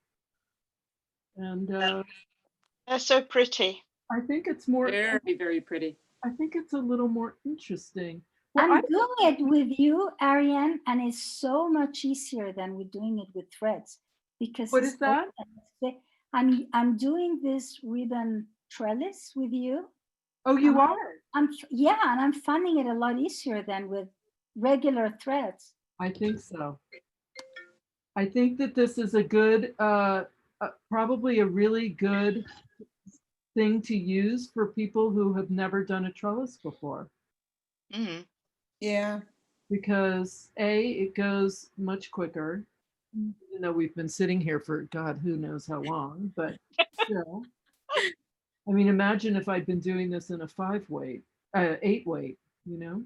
And they're so pretty. I think it's more very, very pretty. I think it's a little more interesting. Well, I'm doing it with you, Ariane, and it's so much easier than we're doing it with threads. Because what is that? I'm doing this ribbon trellis with you. Oh, you are? Yeah, and I'm finding it a lot easier than with regular threads. I think so. I think that this is a good, probably a really good thing to use for people who have never done a trellis before. Mm-hmm. Yeah. Because it goes much quicker. You know, we've been sitting here for God, who knows how long, but still. I mean, imagine if I'd been doing this in a 8-weight, you know?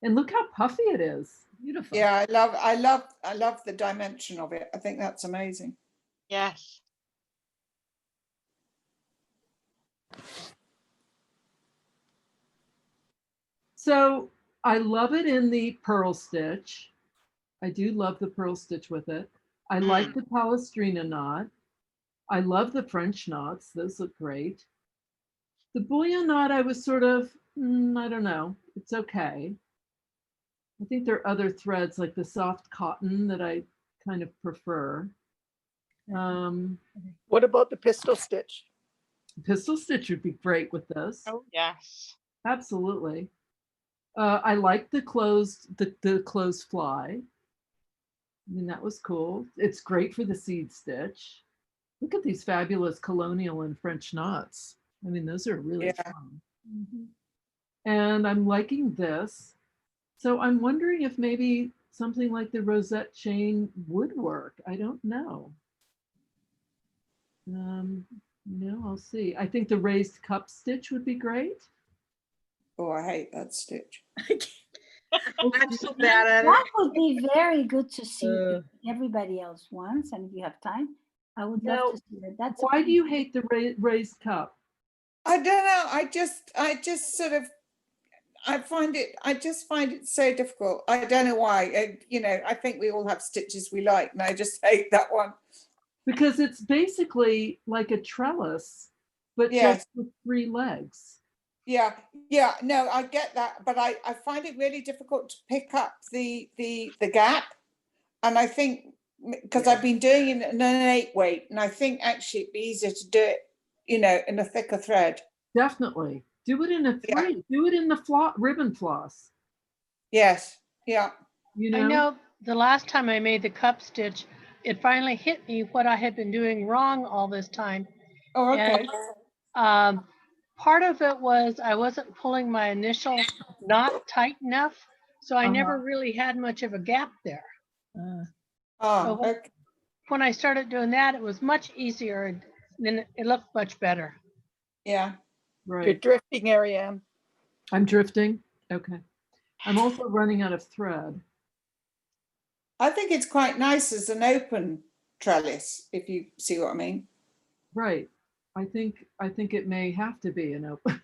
And look how puffy it is. Beautiful. Yeah, I love the dimension of it. I think that's amazing. Yes. So I love it in the pearl stitch. I do love the pearl stitch with it. I like the Palestrina knot. I love the French knots. Those look great. The Bullion knot, I was sort of, I don't know. It's okay. I think there are other threads like the soft cotton that I kind of prefer. What about the Pistil Stitch? Pistil Stitch would be great with this. Oh, yes. Absolutely. I like the closed fly. I mean, that was cool. It's great for the seed stitch. Look at these fabulous colonial and French knots. I mean, those are really Yeah. fun. And I'm liking this. So I'm wondering if maybe something like the rosette chain would work. I don't know. I'll see. I think the raised cup stitch would be great. Oh, I hate that stitch. I'm so bad at it. That would be very good to see if everybody else wants, and if you have time, I would Now, love to see that. That's Why do you hate the raised cup? I don't know. I just sort of, I just find it so difficult. I don't know why. I think we all have stitches we like, and I just hate that one. Because it's basically like a trellis, but Yes. just with 3 legs. Yeah, no, I get that, but I find it really difficult to pick up the gap, and I think because I've been doing it in an 8 weight, and I think actually it'd be easier to do it, in a thicker thread. Definitely. Do it in a 3. Yeah. Do it in the ribbon floss. Yes, yeah. I know the last time I made the cup stitch, it finally hit me what I had been doing wrong all this time. Oh, okay. And, part of it was I wasn't pulling my initial knot tight enough, so I never really had much of a gap there. So when I started doing that, it was much easier, and then it looked much better. Yeah. Right. You're drifting, Ariane. I'm drifting. Okay. I'm also running out of thread. I think it's quite nice as an open trellis, if you see what I mean. Right. I think it may have to be an open.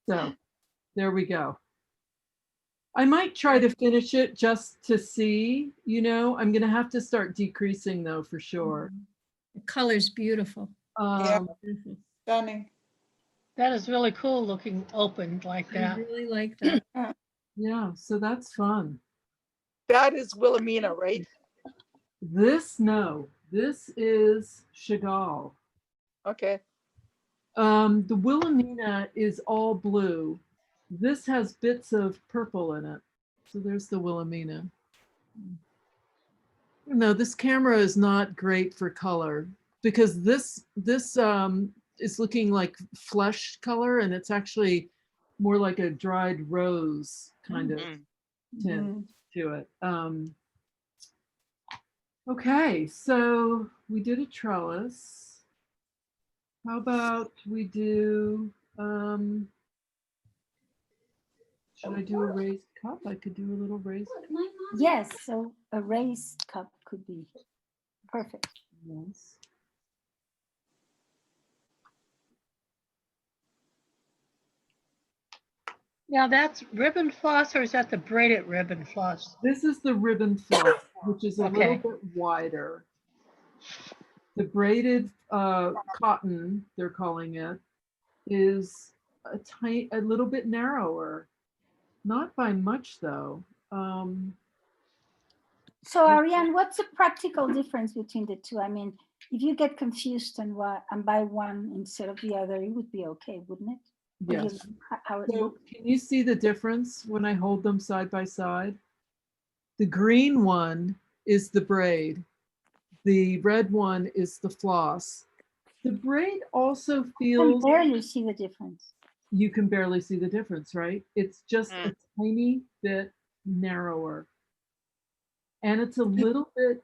So there we go. I might try to finish it just to see, I'm going to have to start decreasing though, for sure. The color's beautiful. Yeah. Stunning. That is really cool looking open like that. I really like that. Yeah, so that's fun. That is Wilhelmina, right? This is Chagall. Okay. The Wilhelmina is all blue. This has bits of purple in it. So there's the Wilhelmina. No, this camera is not great for color because this is looking like flesh color, and it's actually more like a dried rose kind of tint to it. Okay, so we did a trellis. How about we do, should I do a raised cup? I could do a little raised cup. Yes, so a raised cup could be perfect. Yes. Now that's ribbon floss, or is that the braided ribbon floss? This is the ribbon floss, which is a little bit wider. The braided cotton, they're calling it, is a little bit narrower. Not by much though. So Ariane, what's the practical difference between the two? I mean, if you get confused and buy one instead of the other, it would be okay, wouldn't it? Yes. How it So looks. can you see the difference when I hold them side by side? The green one is the braid. The red one is the floss. The braid also feels... You can barely see the difference. You can barely see the difference, right? It's just a tiny bit narrower. And it's a little bit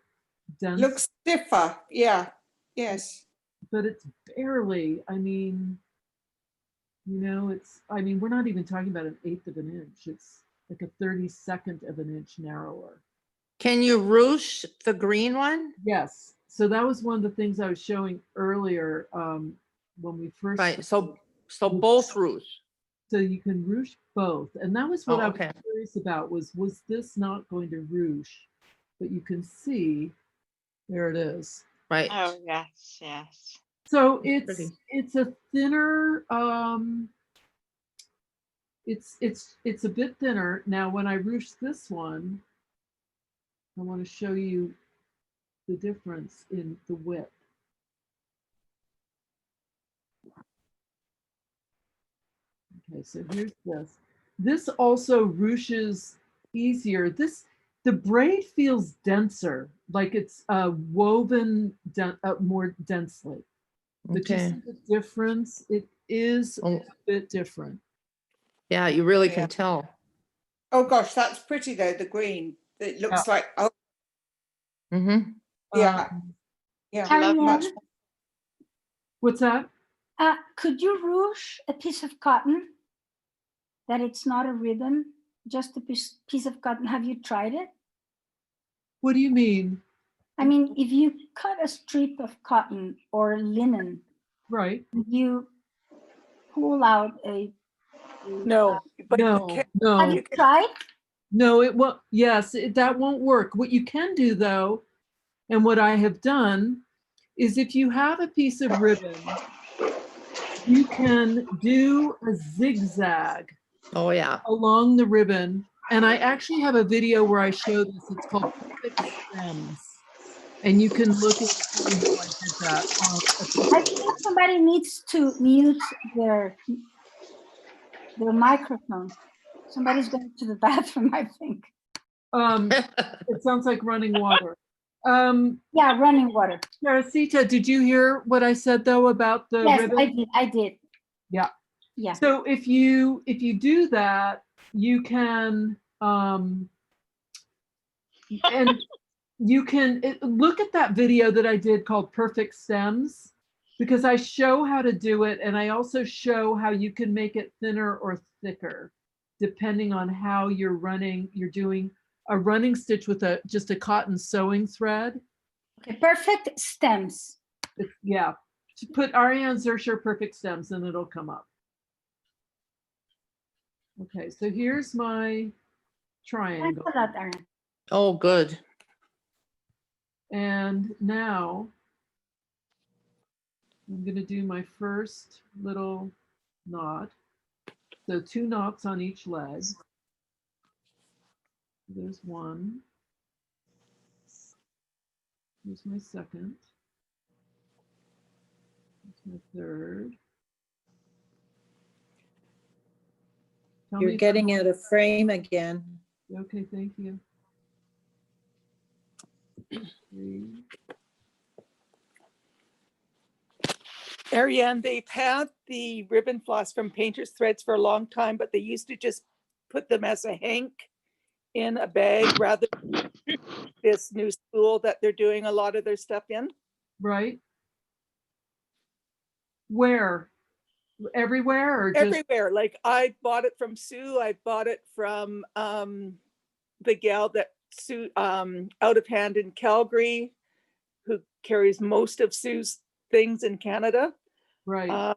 dense. Looks stiffer, yeah, yes. But it's barely, we're not even talking about 1/8 of an inch. It's like a 32nd of an inch narrower. Can you ruche the green one? Yes. So that was one of the things I was showing earlier when we first. Right. So both ruche. So you can ruche both. And that was what I was okay. curious about was this not going to ruche? But you can see, there it is. Right. Oh, yes, yes. So it's a thinner, it's a bit thinner. Now, when I ruche this one, I want to show you the difference in the width. Okay, so here's this. This also ruches easier. This The braid feels denser, like it's woven more densely. But you Okay. see the difference? It is a bit different. Yeah, you really Yeah. can tell. Oh gosh, that's pretty though, the green. It looks like, oh, Mm-hmm. yeah. Yeah. Ariane, What's that? could you ruche a piece of cotton that it's not a ribbon, just a piece of cotton? Have you tried it? What do you mean? I mean, if you cut a strip of cotton or linen, right, you pull out a No, but no, no. Have you tried? No, it won't. Yes, that won't work. What you can do though, and what I have done, is if you have a piece of ribbon, you can do a zigzag. Oh yeah. Along the ribbon. And I actually have a video where I show this. It's called Perfect Stems. And you can look and see how I did that. I think somebody needs to mute their microphone. Somebody's going to the bathroom, I think. It sounds like running water. Yeah, running water. Teresita, did you hear what I said though about the yes, ribbon? I did. Yeah. Yeah. So if you do that, you can and you can look at that video that I did called Perfect Stems, because I show how to do it, and I also show how you can make it thinner or thicker depending on how you're doing a running stitch with just a cotton sewing thread. Okay, Perfect Stems. Yeah, to put Ariane Zurcher Perfect Stems and it'll come up. Okay, so here's my triangle. Thanks a lot, Ariane. Oh, good. And now I'm going to do my first little knot. So 2 knots on each leg. There's one. Here's my second. Here's my third. Tell You're me getting out of frame again. Okay, thank you. 3. Ariane, they've had the ribbon floss from Painter's Threads for a long time, but they used to just put them as a hank in a bag rather than this new spool that they're doing a lot of their stuff in. Right. Where? Everywhere or just everywhere? Like I bought it from Sue. I bought it from the gal that Sue out of hand in Calgary, who carries most of Sue's things in Canada. Right.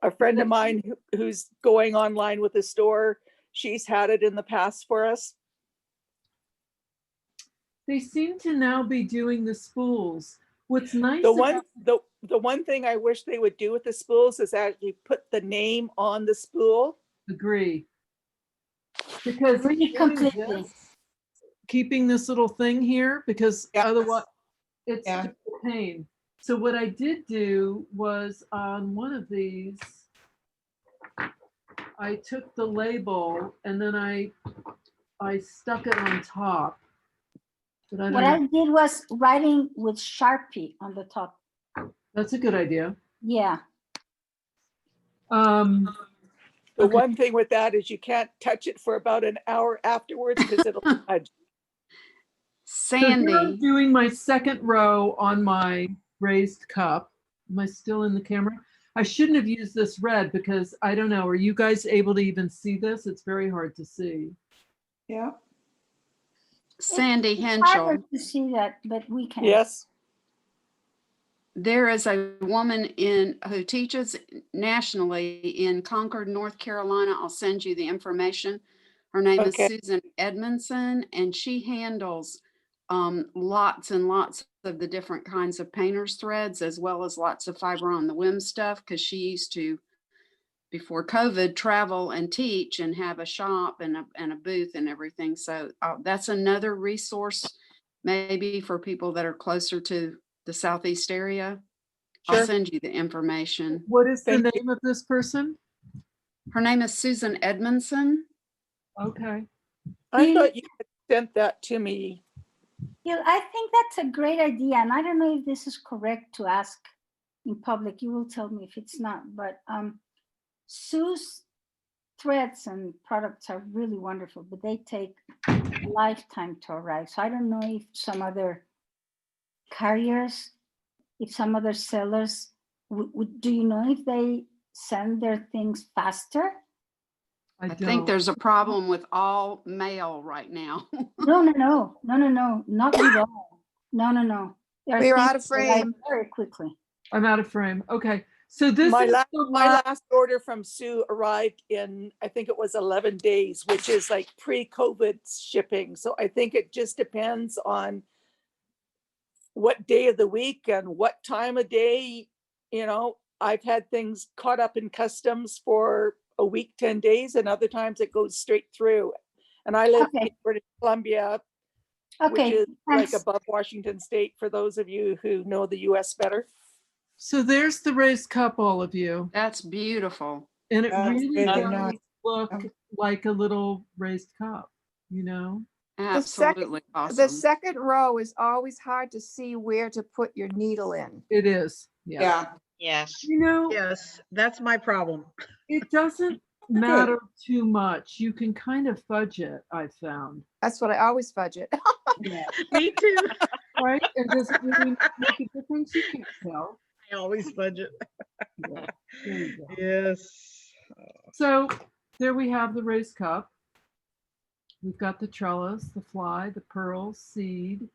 A friend of mine who's going online with a store, she's had it in the past for us. They seem to now be doing the spools. What's nice the one thing I wish they would do with the spools is actually put the name on the spool. Agree. Because keeping this little thing here, because otherwise it's a pain. So what I did do was on one of these, I took the label and then I stuck it on top. But what I did was writing with Sharpie on the top. That's a good idea. Yeah. The one thing with that is you can't touch it for about an hour afterwards because it'll smudge. Sandy. So I'm doing my second row on my raised cup. Am I still in the camera? I shouldn't have used this red because I don't know. Are you guys able to even see this? It's very hard to see. Yeah. Sandy it's Henschel. harder to see that, but we can. Yes. There is a woman who teaches nationally in Concord, North Carolina. I'll send you the information. Her name is Susan Edmondson, and she handles lots and lots of the different kinds of painter's threads, as well as lots of fiber on the whim stuff, because she used to, before COVID, travel and teach and have a shop and a booth and everything. So that's another resource maybe for people that are closer to the Southeast area. Sure. I'll send you the information. What is the name of this person? Her name is Susan Edmondson. Okay. I thought you had sent that to me. Yeah, I think that's a great idea, and I don't know if this is correct to ask in public. You will tell me if it's not, but Sue's threads and products are really wonderful, but they take a lifetime to arrive. So I don't know if some other carriers, if some other sellers, do you know if they send their things faster? I think there's a problem with all mail right now. No, not with all. No. There are We're things out of that arrive frame. very quickly. I'm out of frame. Okay. So this My is last, the my last, last order from Sue arrived in, I think it was 11 days, which is like pre-COVID shipping. So I think it just depends on what day of the week and what time of day. You know, I've had things caught up in customs for a week, 10 days, and other times it goes straight through. And I live in British Columbia, which is like above Washington State, for those of you who know the US better. so there's the raised cup, all of you. That's beautiful. And it That's really really does nice. look like a little raised cup, you know? Absolutely The awesome. second row is always hard to see where to put your needle in. It is. Yeah. Yes. You know, Yes, that's my problem. it doesn't matter too much. You can kind of fudge it, I found. That's what I always fudge it. Yeah. Me too. Right? And does it really make a difference? You can't tell. I always budget. Yeah. There you go. Yes. So there we have the raised cup. We've got the trellis, the fly, the pearl, seed.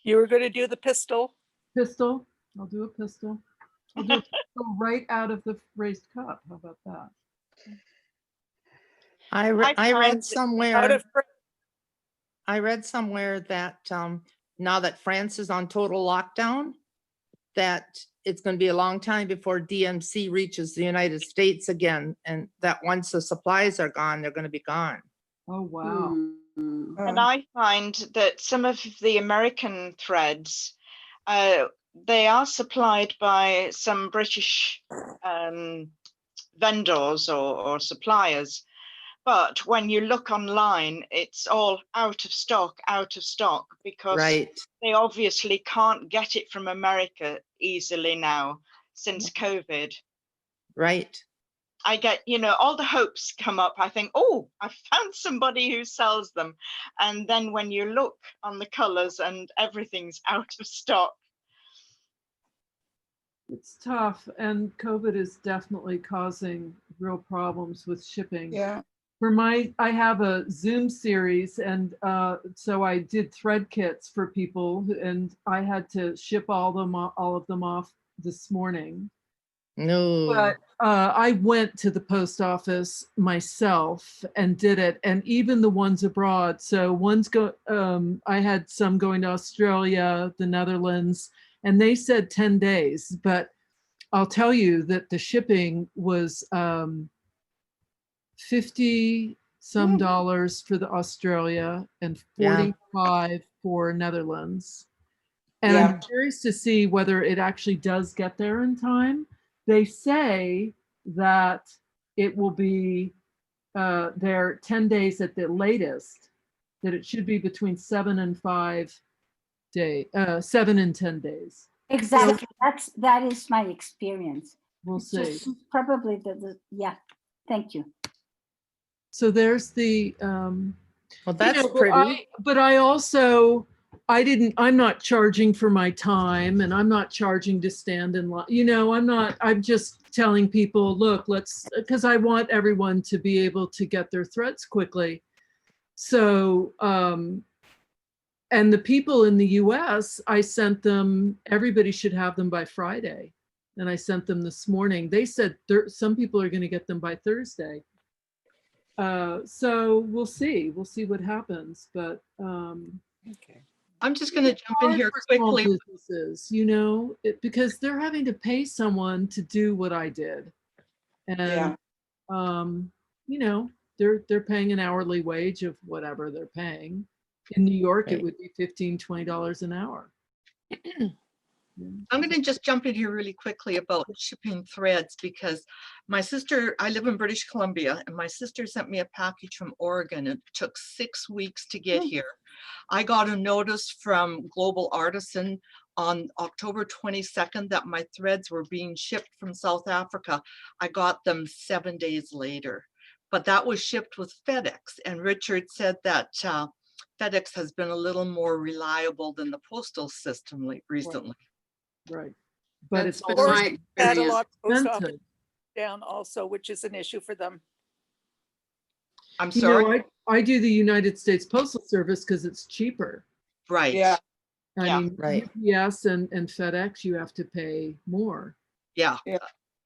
You were going to do the pistil. Pistil. I'll do a pistil. I'll do a pistil right out of the raised cup. How about that? I read somewhere. I read somewhere that now that France is on total lockdown, that it's going to be a long time before DMC reaches the United States again, and that once the supplies are gone, they're going to be gone. Oh, wow. And I find that some of the American threads, they are supplied by some British vendors or suppliers. But when you look online, it's all out of stock, because they obviously can't get it from America easily now since COVID. Right. I get, all the hopes come up. I think, oh, I found somebody who sells them. And then when you look on the colors and everything's out of stock. It's tough. And COVID is definitely causing real problems with shipping. Yeah. I have a Zoom series, and so I did thread kits for people, and I had to ship all of them off this morning. No. But I went to the post office myself and did it, and even the ones abroad. So I had some going to Australia, the Netherlands, and they said 10 days. But I'll tell you that the shipping was $50 some dollars for the Australia and 45 for Netherlands. And I'm curious to see whether it actually does get there in time. They say that it will be there 10 days at the latest, that it should be between 7 and 10 days. Exactly. That is my experience. We'll see. Just probably thank you. So there's the well, that's pretty. I'm not charging for my time, and I'm not charging to stand in line. I'm just telling people, look, because I want everyone to be able to get their threads quickly. So, and the people in the US, I sent them, everybody should have them by Friday. And I sent them this morning. They said some people are going to get them by Thursday. So we'll see what happens, but okay. I'm just going to jump in here quickly. Businesses, because they're having to pay someone to do what I did, and they're paying an hourly wage of whatever they're paying. In New York, it would be $15, $20 an hour. I'm going to just jump in here really quickly about shipping threads because my sister, I live in British Columbia, and my sister sent me a package from Oregon. It took 6 weeks to get here. I got a notice from Global Artisan on October 22nd that my threads were being shipped from South Africa. I got them 7 days later, but that was shipped with FedEx. And Richard said that FedEx has been a little more reliable than the postal system recently. Right. But That's it's been also my Had a experience. lot of post office expensive. down also, which is an issue for them. I'm You sorry. know, I do the United States Postal Service because it's cheaper. Right. Yeah. I mean, Right. UPS and FedEx, you have to pay more. Yeah. Yeah.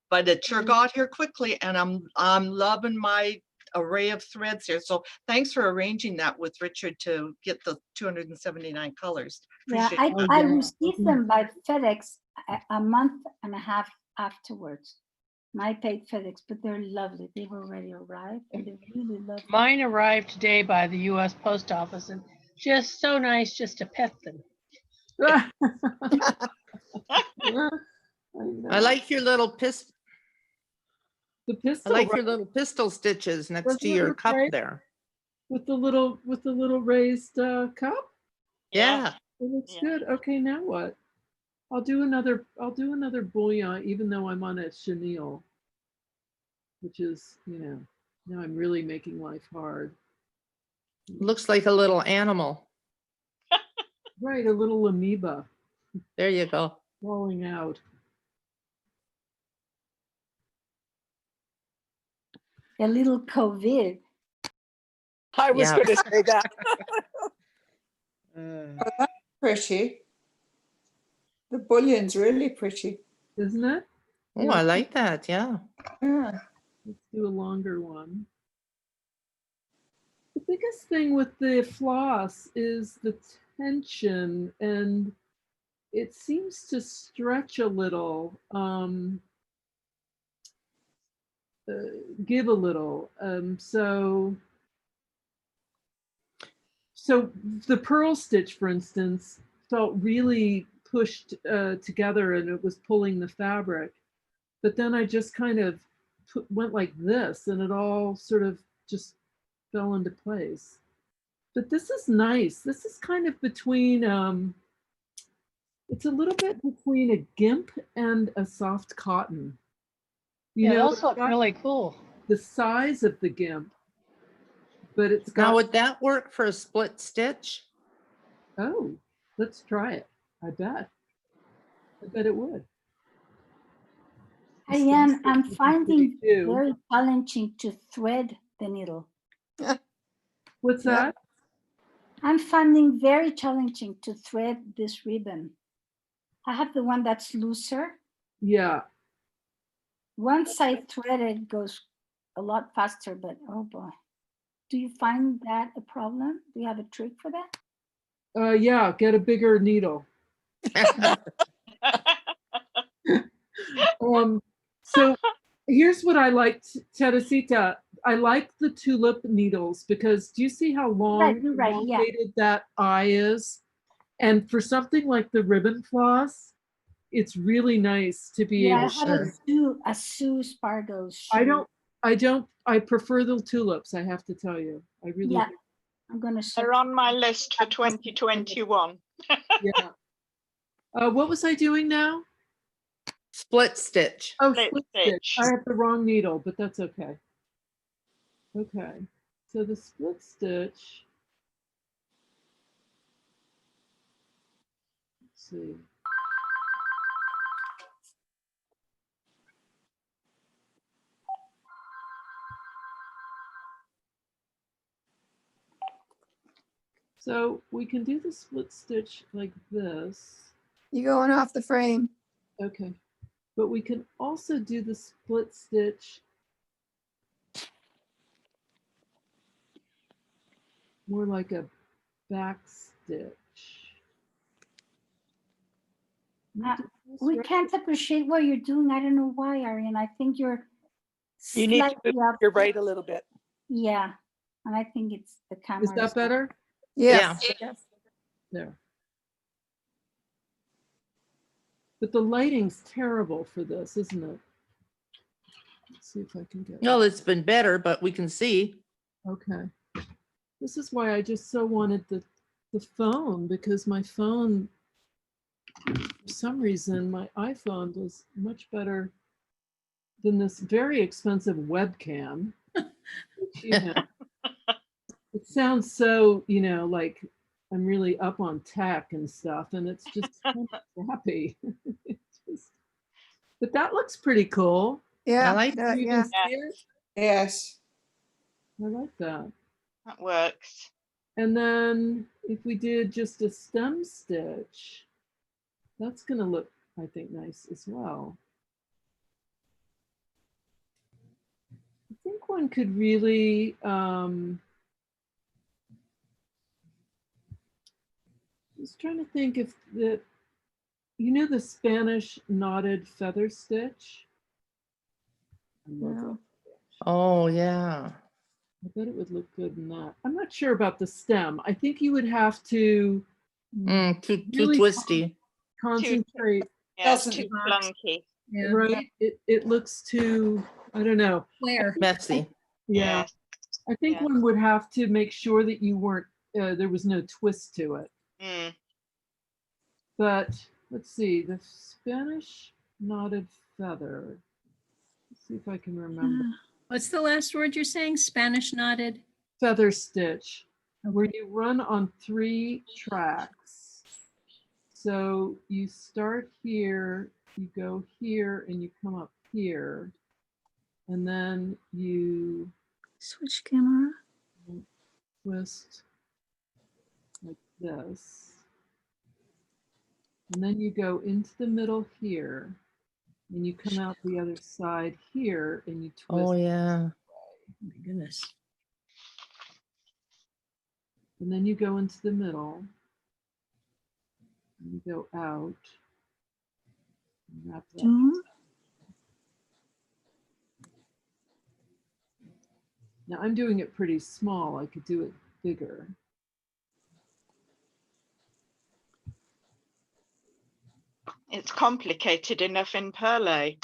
But it sure got here quickly, and I'm loving my array of threads here. So thanks for arranging that with Richard to get the 279 colors. Yeah, Appreciate that. I received them by FedEx a month and a half afterwards. I paid FedEx, but they're lovely. They've already arrived and they're really lovely. Mine arrived today by the US Post Office and just so nice just to pet them. I like your little The pistol. I like your right? little pistol stitches next Doesn't to it your look cup great? there. With the little raised cup. Yeah. It looks good. Okay, now what? I'll do another bullion, even though I'm on a chenille, which is, you know, now I'm really making life hard. Looks like a little animal. Right, a little amoeba There you go. crawling out. A little COVID. I was Yeah. going to say that. Oh, that's pretty. The bullion's really pretty. Isn't it? Oh, I like that. Yeah. Yeah. Let's do a longer one. The biggest thing with the floss is the tension, and it seems to stretch a little, give a little. So the pearl stitch, for instance, felt really pushed together and it was pulling the fabric. But then I just kind of went like this and it all sort of just fell into place. But this is nice. This is kind of between, it's a little bit between a gimp and a soft cotton. You Yeah, know, those look really cool. the size of the gimp, but it's got. Now, would that work for a split stitch? Oh, let's try it. I bet it would. Ariane, I'm finding very challenging to thread the needle. What's that? I'm finding very challenging to thread this ribbon. I have the one that's looser. Yeah. Once I thread it, it goes a lot faster, but oh boy. Do you find that a problem? Do you have a trick for that? Yeah, get a bigger needle. So here's what I like, Teresita. I like the tulip needles because do you see how long elongated that eye is? And for something like the ribbon floss, it's really nice to be able I have a Sue Spargo shoe. I prefer the tulips, I have to tell you. I really do. I'm gonna They're on my list for 2021. Yeah. What was I doing now? Split stitch. Oh, split stitch. I have the wrong needle, but that's okay. Okay, so the split stitch. Let's see. So we can do the split stitch like this. You going off the frame? Okay, but we can also do the split stitch more like a back stitch. We can't appreciate what you're doing. I don't know why, Ariane. I think you're You need to slightly move up. your right a little bit. Yeah, and I think it's the camera. Is that better? Yes. There. But the lighting's terrible for this, isn't it? Let's see if I can get. Well, it's been better, but we can see. Okay. This is why I just so wanted the phone, because my phone, for some reason, my iPhone does much better than this very expensive webcam. Which, you know, it sounds so, you know, like I'm really up on tech and stuff, and it's just kind of crappy. But that looks pretty cool. Yeah, I like that- You yeah. can see it? Yes. I like that. That works. And then if we did just a stem stitch, that's going to look, I think, nice as well. I think one could really, just trying to think if the, you know, the Spanish knotted feather stitch? I love that. Oh, yeah. I bet it would look good in that. I'm not sure about the stem. I think you would have to Too really twisty. concentrate. Yeah, it's too clunky. Right? It looks too, I don't know. Where? Messy. Yeah. I think one would have to make sure that you weren't, there was no twist to it. Mm. But let's see, the Spanish knotted feather. Let's see if I can remember. What's the last word you're saying? Spanish knotted? Feather stitch, where you run on 3 tracks. So you start here, you go here, and you come up here. And then you switch camera, twist like this. And then you go into the middle here, and you come out the other side here, and you twist. Oh, yeah. My goodness. And then you go into the middle, and you go out. And wrap that up. Now I'm doing it pretty small. I could do it bigger. It's complicated enough in Perlay.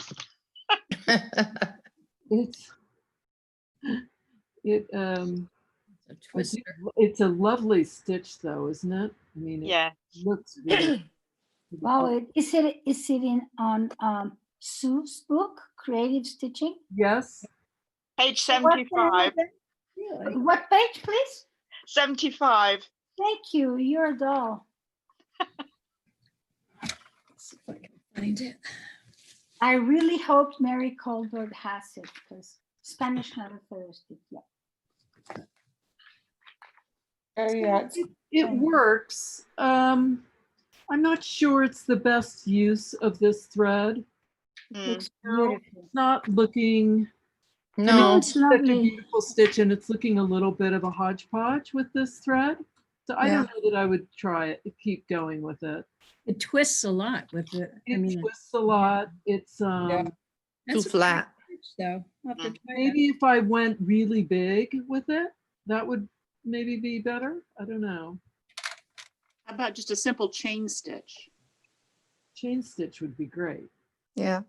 It's a lovely stitch though, isn't it? I mean, it looks really Wow, is it in on Sue's book, Creative Stitching? Yes. Page 75. What page, please? 75. Thank you. You're a doll. See if I can find it. I really hoped Mary Colbert has it because Spanish never Thursday. Yeah. It works. I'm not sure it's the best use of this thread. It's not looking. No, I mean, it's such a lovely. beautiful stitch, and it's looking a little bit of a hodgepodge with this thread. So I don't know that I would try it. Keep going with it. It twists a lot with it. It twists a lot. It's too flat. So maybe if I went really big with it, that would maybe be better. I don't know. How about just a simple chain stitch? Chain stitch would be great. Yeah.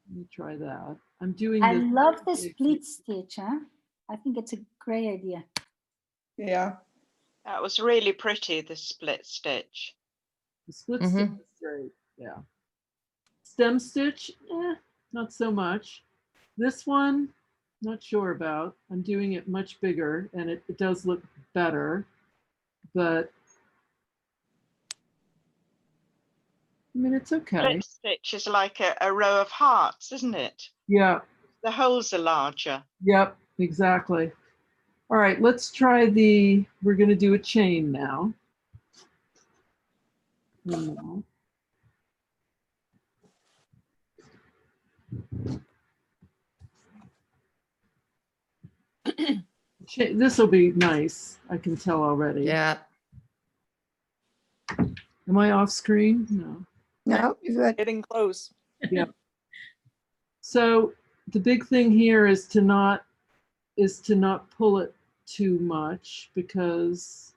Let me try that. I'm doing I this. love the split stitch, huh? I think it's a great idea. Yeah. That was really pretty, the split stitch. The split stitch is great. Yeah. Stem stitch, not so much. This one, not sure about. I'm doing it much bigger, and it does look better, but I mean, it's okay. Split stitch is like a row of hearts, isn't it? Yeah. The holes are larger. Yep, exactly. All right, let's try we're going to do a chain now. This will be nice. I can tell already. Yeah. Am I off screen? No. No, you're good. Getting close. Yeah. So the big thing here is to not pull it too much, because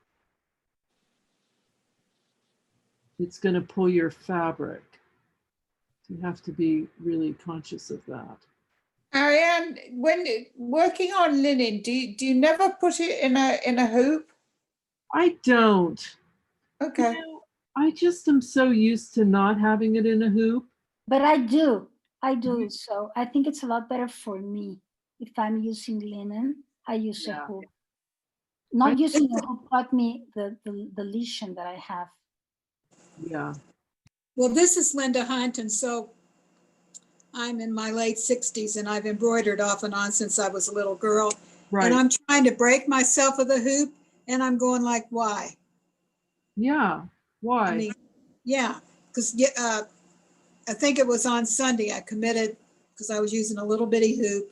it's going to pull your fabric. You have to be really conscious of that. Ariane, when working on linen, do you never put it in a hoop? I don't. Okay. You know, I just am so used to not having it in a hoop. But I do. So I think it's a lot better for me. If I'm using linen, I use a hoop. Not using a hoop taught me the lesion that I have. Yeah. Well, this is Linda Hunt, and so I'm in my late 60s, and I've embroidered off and on since I was a little girl. Right. And I'm trying to break myself with a hoop, and I'm going like, why? Yeah. Why? I mean, yeah, because I think it was on Sunday I committed because I was using a little bitty hoop.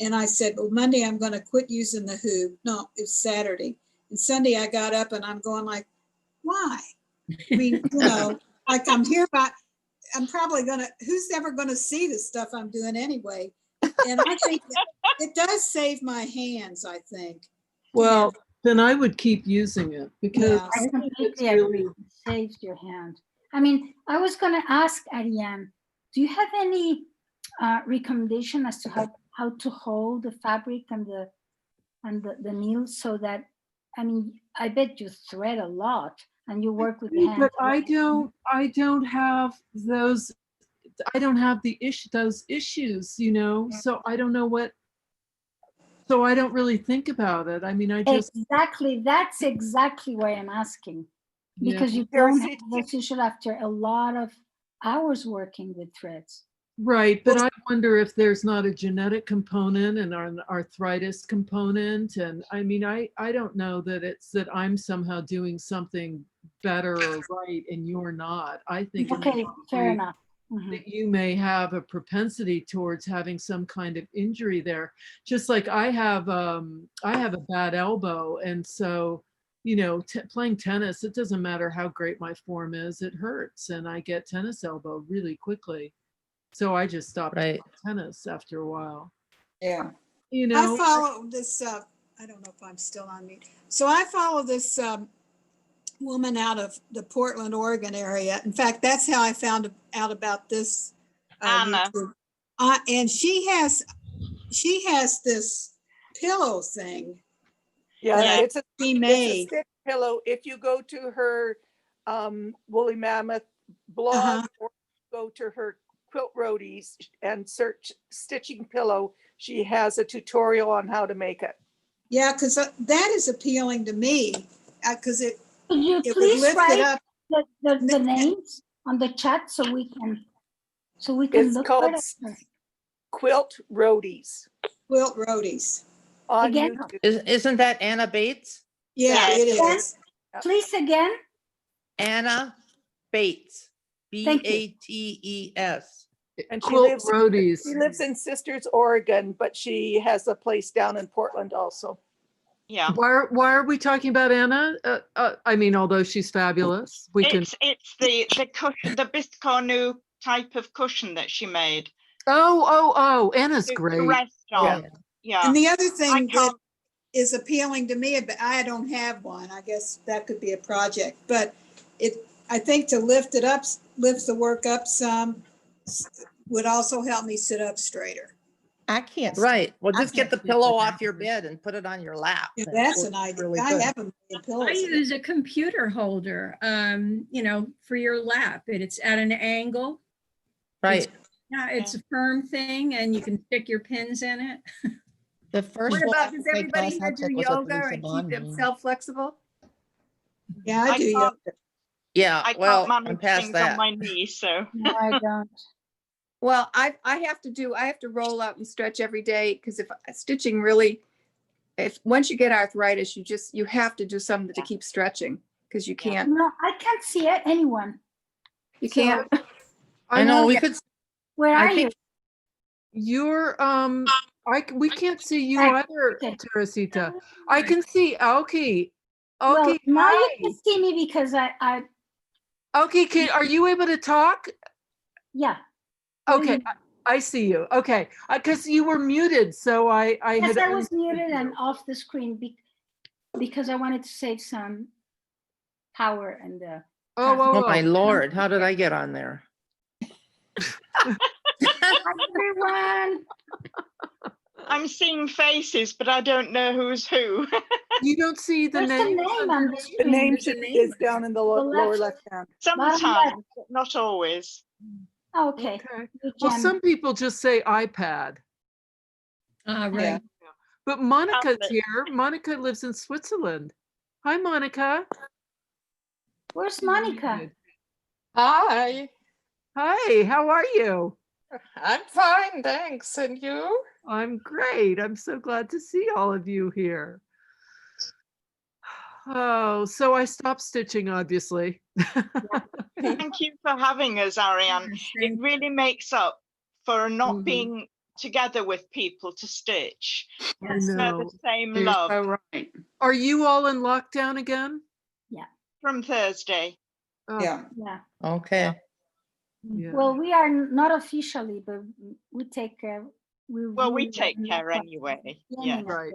And I said, well, Monday I'm going to quit using the hoop. No, it was Saturday. And Sunday I got up and I'm going like, why? I mean, you know, like I'm here, but I'm probably going to, who's ever going to see the stuff I'm doing anyway? And I think it does save my hands, I think. Well, then I would keep using it because I completely agree. It saves your hand. I mean, I was going to ask Ariane, do you have any recommendation as to how to hold the fabric and the needle so that, I mean, I bet you thread a lot and you work with the hand. But I don't have those. I don't have those issues, you know. So I don't know what. So I don't really think about it. I mean, I just exactly. That's exactly why I'm asking, because you don't have this issue after a lot of hours working with threads. Right, but I wonder if there's not a genetic component and an arthritis component. And I mean, I don't know that it's that I'm somehow doing something better or right and you're not. I think okay, fair enough. That you may have a propensity towards having some kind of injury there. Just like I have a bad elbow, and so you know, playing tennis, it doesn't matter how great my form is, it hurts, and I get tennis elbow really quickly. So I just stopped playing tennis after a while. Yeah. You know, I follow this, I don't know if I'm still on mute. So I follow this woman out of the Portland, Oregon area. In fact, that's how I found out about this. Anna. And she has this pillow thing. Yeah, it's a made. stick pillow. If you go to her Woolly Mammoth blog or go to her Quilt Roadies and search stitching pillow, she has a tutorial on how to make it. Yeah, because that is appealing to me because it Could you please write the names on the chat so we can It's look called at it? Quilt Roadies. Quilt Roadies. On Again? YouTube. Isn't that Anna Bates? Yeah, it is. Please again. Anna Bates. Bates. And she Quilt Roadies. She lives in Sisters, Oregon, but she has a place down in Portland also. Yeah. Why are we talking about Anna? I mean, although she's fabulous, It's the cushion, the Biscornu type of cushion that she made. Oh, Anna's great. To rest on. Yeah. And the other thing that is appealing to me, but I don't have one. I guess that could be a project, but I think to lift the work up some would also help me sit up straighter. I can't. Right. Well, just get the pillow off your bed and put it on your lap. Yeah, that's an idea. Really I good. have a million pillows. I use a computer holder, you know, for your lap. It's at an angle. Right. It's a firm thing and you can stick your pins in it. The first What about, does everybody here do yoga and keep themselves flexible? Yeah, I do yoga. Yeah, I well, can't manage I'm past things that. on my knees, so. No, I don't. Well, I have to roll out and stretch every day because if stitching really, once you get arthritis, you have to do something to keep stretching because you can't. No, I can't see it. Anyone. You can't. I know we could. Where are you? You're we can't see you either, Teresita. I can see Alki. Well, Okay, now you can see me because I. Okay, are you able to talk? Yeah. Okay, I see you. Okay, because you were muted, so I was muted and off the screen because I wanted to save some power and. Oh my Lord! How did I get on there? Everyone. I'm seeing faces, but I don't know who's who. You don't see the There's a name? name on the The screen. name There's a name. is down in the lower left. left hand. Sometimes, but not always. Okay. Okay. Good Well, Jen. some people just say iPad. Right. But Monica's Tablet. here. Monica lives in Switzerland. Hi, Monica. Where's Monica? Hi, Hi, how are you? I'm fine, thanks. And you? I'm great. I'm so glad to see all of you here. Oh, so I stopped stitching, obviously. Thank you for having us, Ariane. It really makes up for not being together with people to stitch. I It's know. the same You're love so right. Are you all in lockdown again? from Thursday. Oh, Yeah. Yeah. Okay. yeah. Well, we are not officially, but we take care. Well, we really take let care you anyway. know. Yeah. Right.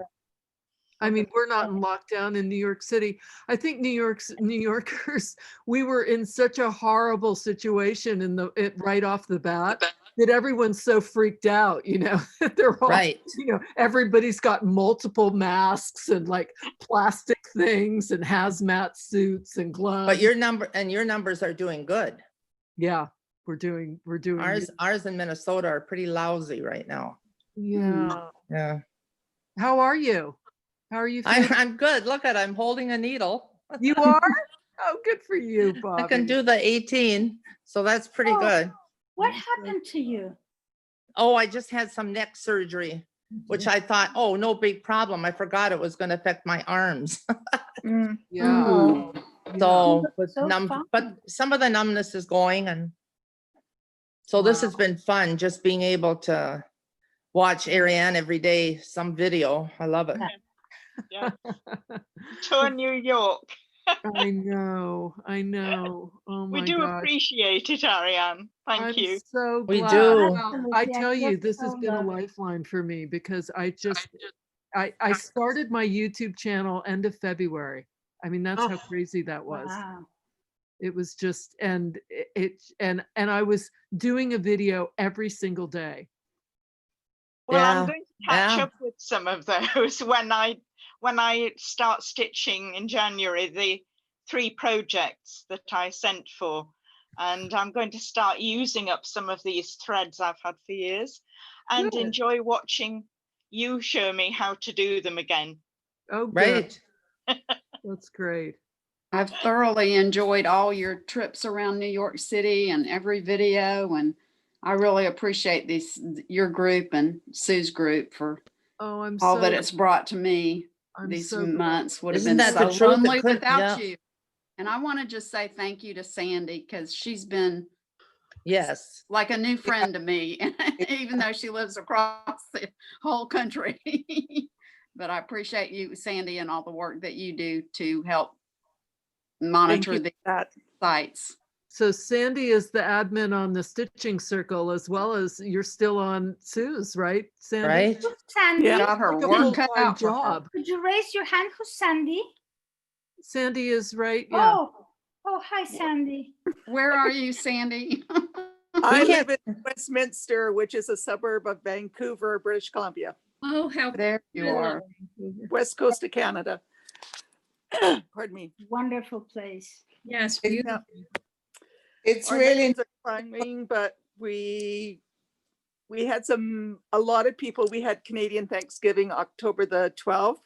I mean, we're not in lockdown in New York City. I think New Yorkers, we were in such a horrible situation right off the bat that everyone's so freaked out, you know, that they're all, Right. you know, everybody's got multiple masks and like plastic things and hazmat suits and gloves. But your numbers are doing good. Yeah, we're doing Ours in Minnesota are pretty lousy right now. Yeah. Yeah. How are you? How are you feeling? I'm good. Look at, I'm holding a needle. You are? Oh, good for you, Bobby. I can do the 18, so that's pretty good. What happened to you? Oh, I just had some neck surgery, which I thought, oh, no big problem. I forgot it was going to affect my arms. Yeah. So, So fun. but some of the numbness is going, and so this has been fun, just being able to watch Ariane every day, some video. I love it. Yeah. Tour New York. I know. Oh my We do gosh. appreciate it, Ariane. Thank I'm you. so We glad. do. Well, I Absolutely. tell you, just this has so been a love it. lifeline for me because I started my YouTube channel end of February. I mean, that's how crazy that was. Wow. It was just, and I was doing a video every single day. Well, I'm going to catch up with some of those when I start stitching in January, the 3 projects that I sent for. And I'm going to start using up some of these threads I've had for years and Good. enjoy watching you show me how to do them again. Oh, good. Right. That's great. I've thoroughly enjoyed all your trips around New York City and every video, and I really appreciate your group and Sue's group for all that it's brought to me. These months would have been so lonely without you. And I want to just say thank you to Sandy, because she's been like a new friend to me, even though she lives across the whole country. But I appreciate you, Sandy, and all the work that you do to help monitor the sites. So Sandy is the admin on the Stitching Circle, as well as you're still on Sue's, right, Sandy? Right. Sandy, Got her Like a work cut full-time out for her. job. could you raise your hand? Who's Sandy? Sandy is right. Yeah. Oh, hi, Sandy. Where are you, Sandy? I live in Westminster, which is a suburb of Vancouver, British Columbia. Oh, how there you are. West coast of Canada. Pardon me. Wonderful place. Yes, it's Our really neighbors are climbing, but we had a lot of people. We had Canadian Thanksgiving, October the 12th.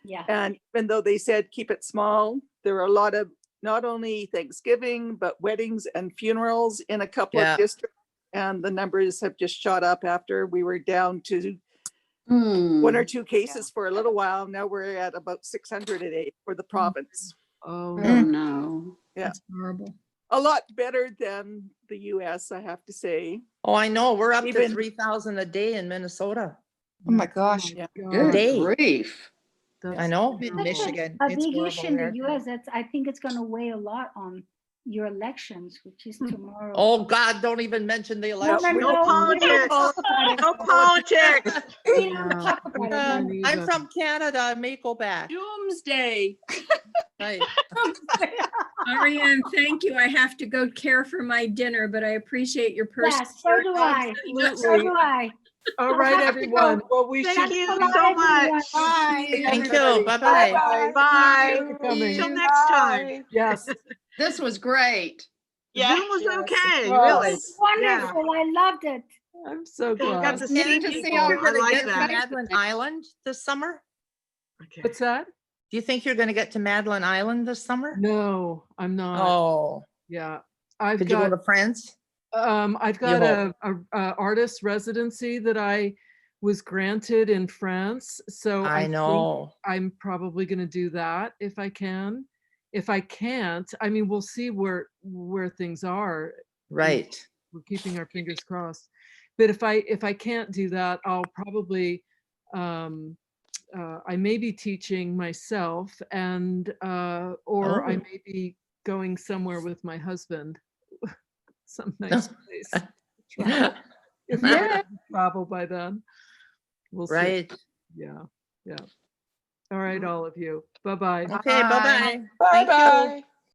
Yeah. And even though they said keep it small, there were a lot of not only Thanksgiving, but weddings and funerals in a couple of districts. And the numbers have just shot up after we were down to 1 or 2 cases for a little while. Now we're at about 600 a day for the province. Oh, no. Yeah. That's horrible. A lot better than the US, I have to say. Oh, I know. We're up to Even- 3,000 a day in Minnesota. Oh my gosh. Yeah. A day. Grief. I know. In Michigan. A It's big horrible issue in the there. US. I think it's going to weigh a lot on your elections, which is tomorrow. Oh God, don't even mention the election. No politics. No politics. I'm from Canada. I may go back. Doomsday. Right. Ariane, thank you. I have to go care for my dinner, but I appreciate your Yes, so do I. So Absolutely. do I. All right, everyone. Well, we should. Thank you so much. Bye. Thank you. everybody. Bye-bye. Bye. for coming. Till next time. Yes. This was great. Zoom was Yes, okay, it was. really. It's wonderful. I loved it. I'm so We got glad. to see Getting to see people. all I your like Get to that. Madeline Island this summer? What's that? Do you think you're going to get to Madeline Island this summer? No, I'm not. Oh, Yeah. I've could you got go to France? I've got a artist residency that I was granted in France. So I think know. I'm probably going to do that if I can. If I can't, I mean, we'll see where things are. Right. We're keeping our fingers crossed. But if I can't do that, I'll probably I may be teaching myself, and or I may be going somewhere with my husband, some nice place. Travel. If I can travel by then, we'll see. Right. Yeah, yeah. All right, all of you. Bye-bye. Okay, bye-bye. Bye Thank you. bye.